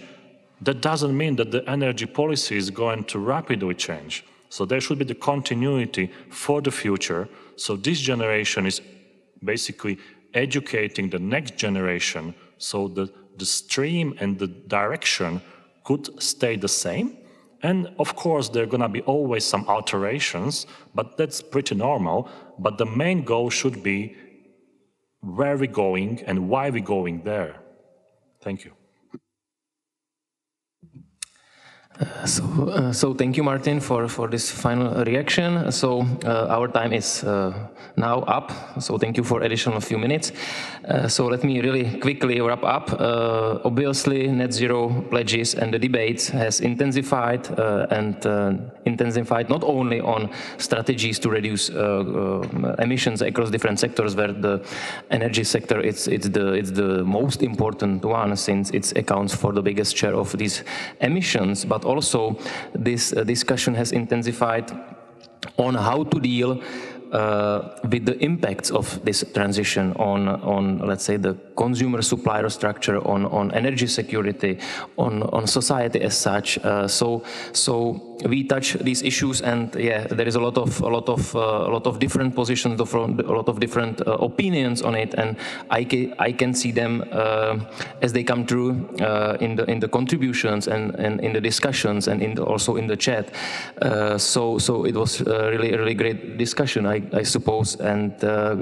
that doesn't mean that the energy policy is going to rapidly change. So there should be the continuity for the future. So this generation is basically educating the next generation so that the stream and the direction could stay the same. And of course, there are going to be always some alterations, but that's pretty normal. But the main goal should be where we're going and why we're going there. Thank you. So thank you, Martin, for this final reaction. So our time is now up. So thank you for additional few minutes. So let me really quickly wrap up. Obviously, net zero pledges and the debates has intensified not only on strategies to reduce emissions across different sectors, where the energy sector it's the most important one, since it accounts for the biggest share of these emissions, but also this discussion has intensified on how to deal with the impacts of this transition on let's say the consumer supplier structure, on energy security, on society as such. So we touch these issues, and yeah, there is a lot of different positions, a lot of different opinions on it, and I can see them as they come through in the contributions and in the discussions and also in the chat. So it was a really great discussion, I suppose, and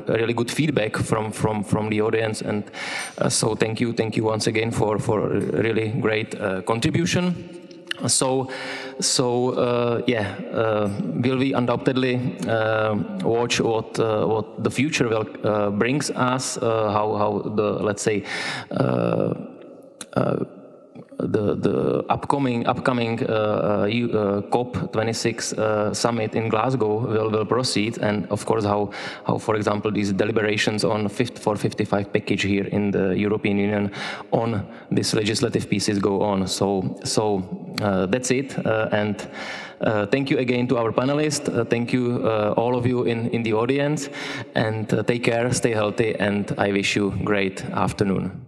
really good feedback from the audience. And so thank you once again for a really great contribution. So will we undoubtedly watch what the future will brings us, how the, let's say, the upcoming COP26 summit in Glasgow will proceed, and of course how for example these deliberations on 55 package here in the European Union on these legislative pieces go on. So that's it, and thank you again to our panelists. Thank you all of you in the audience, and take care, stay healthy, and I wish you a great afternoon.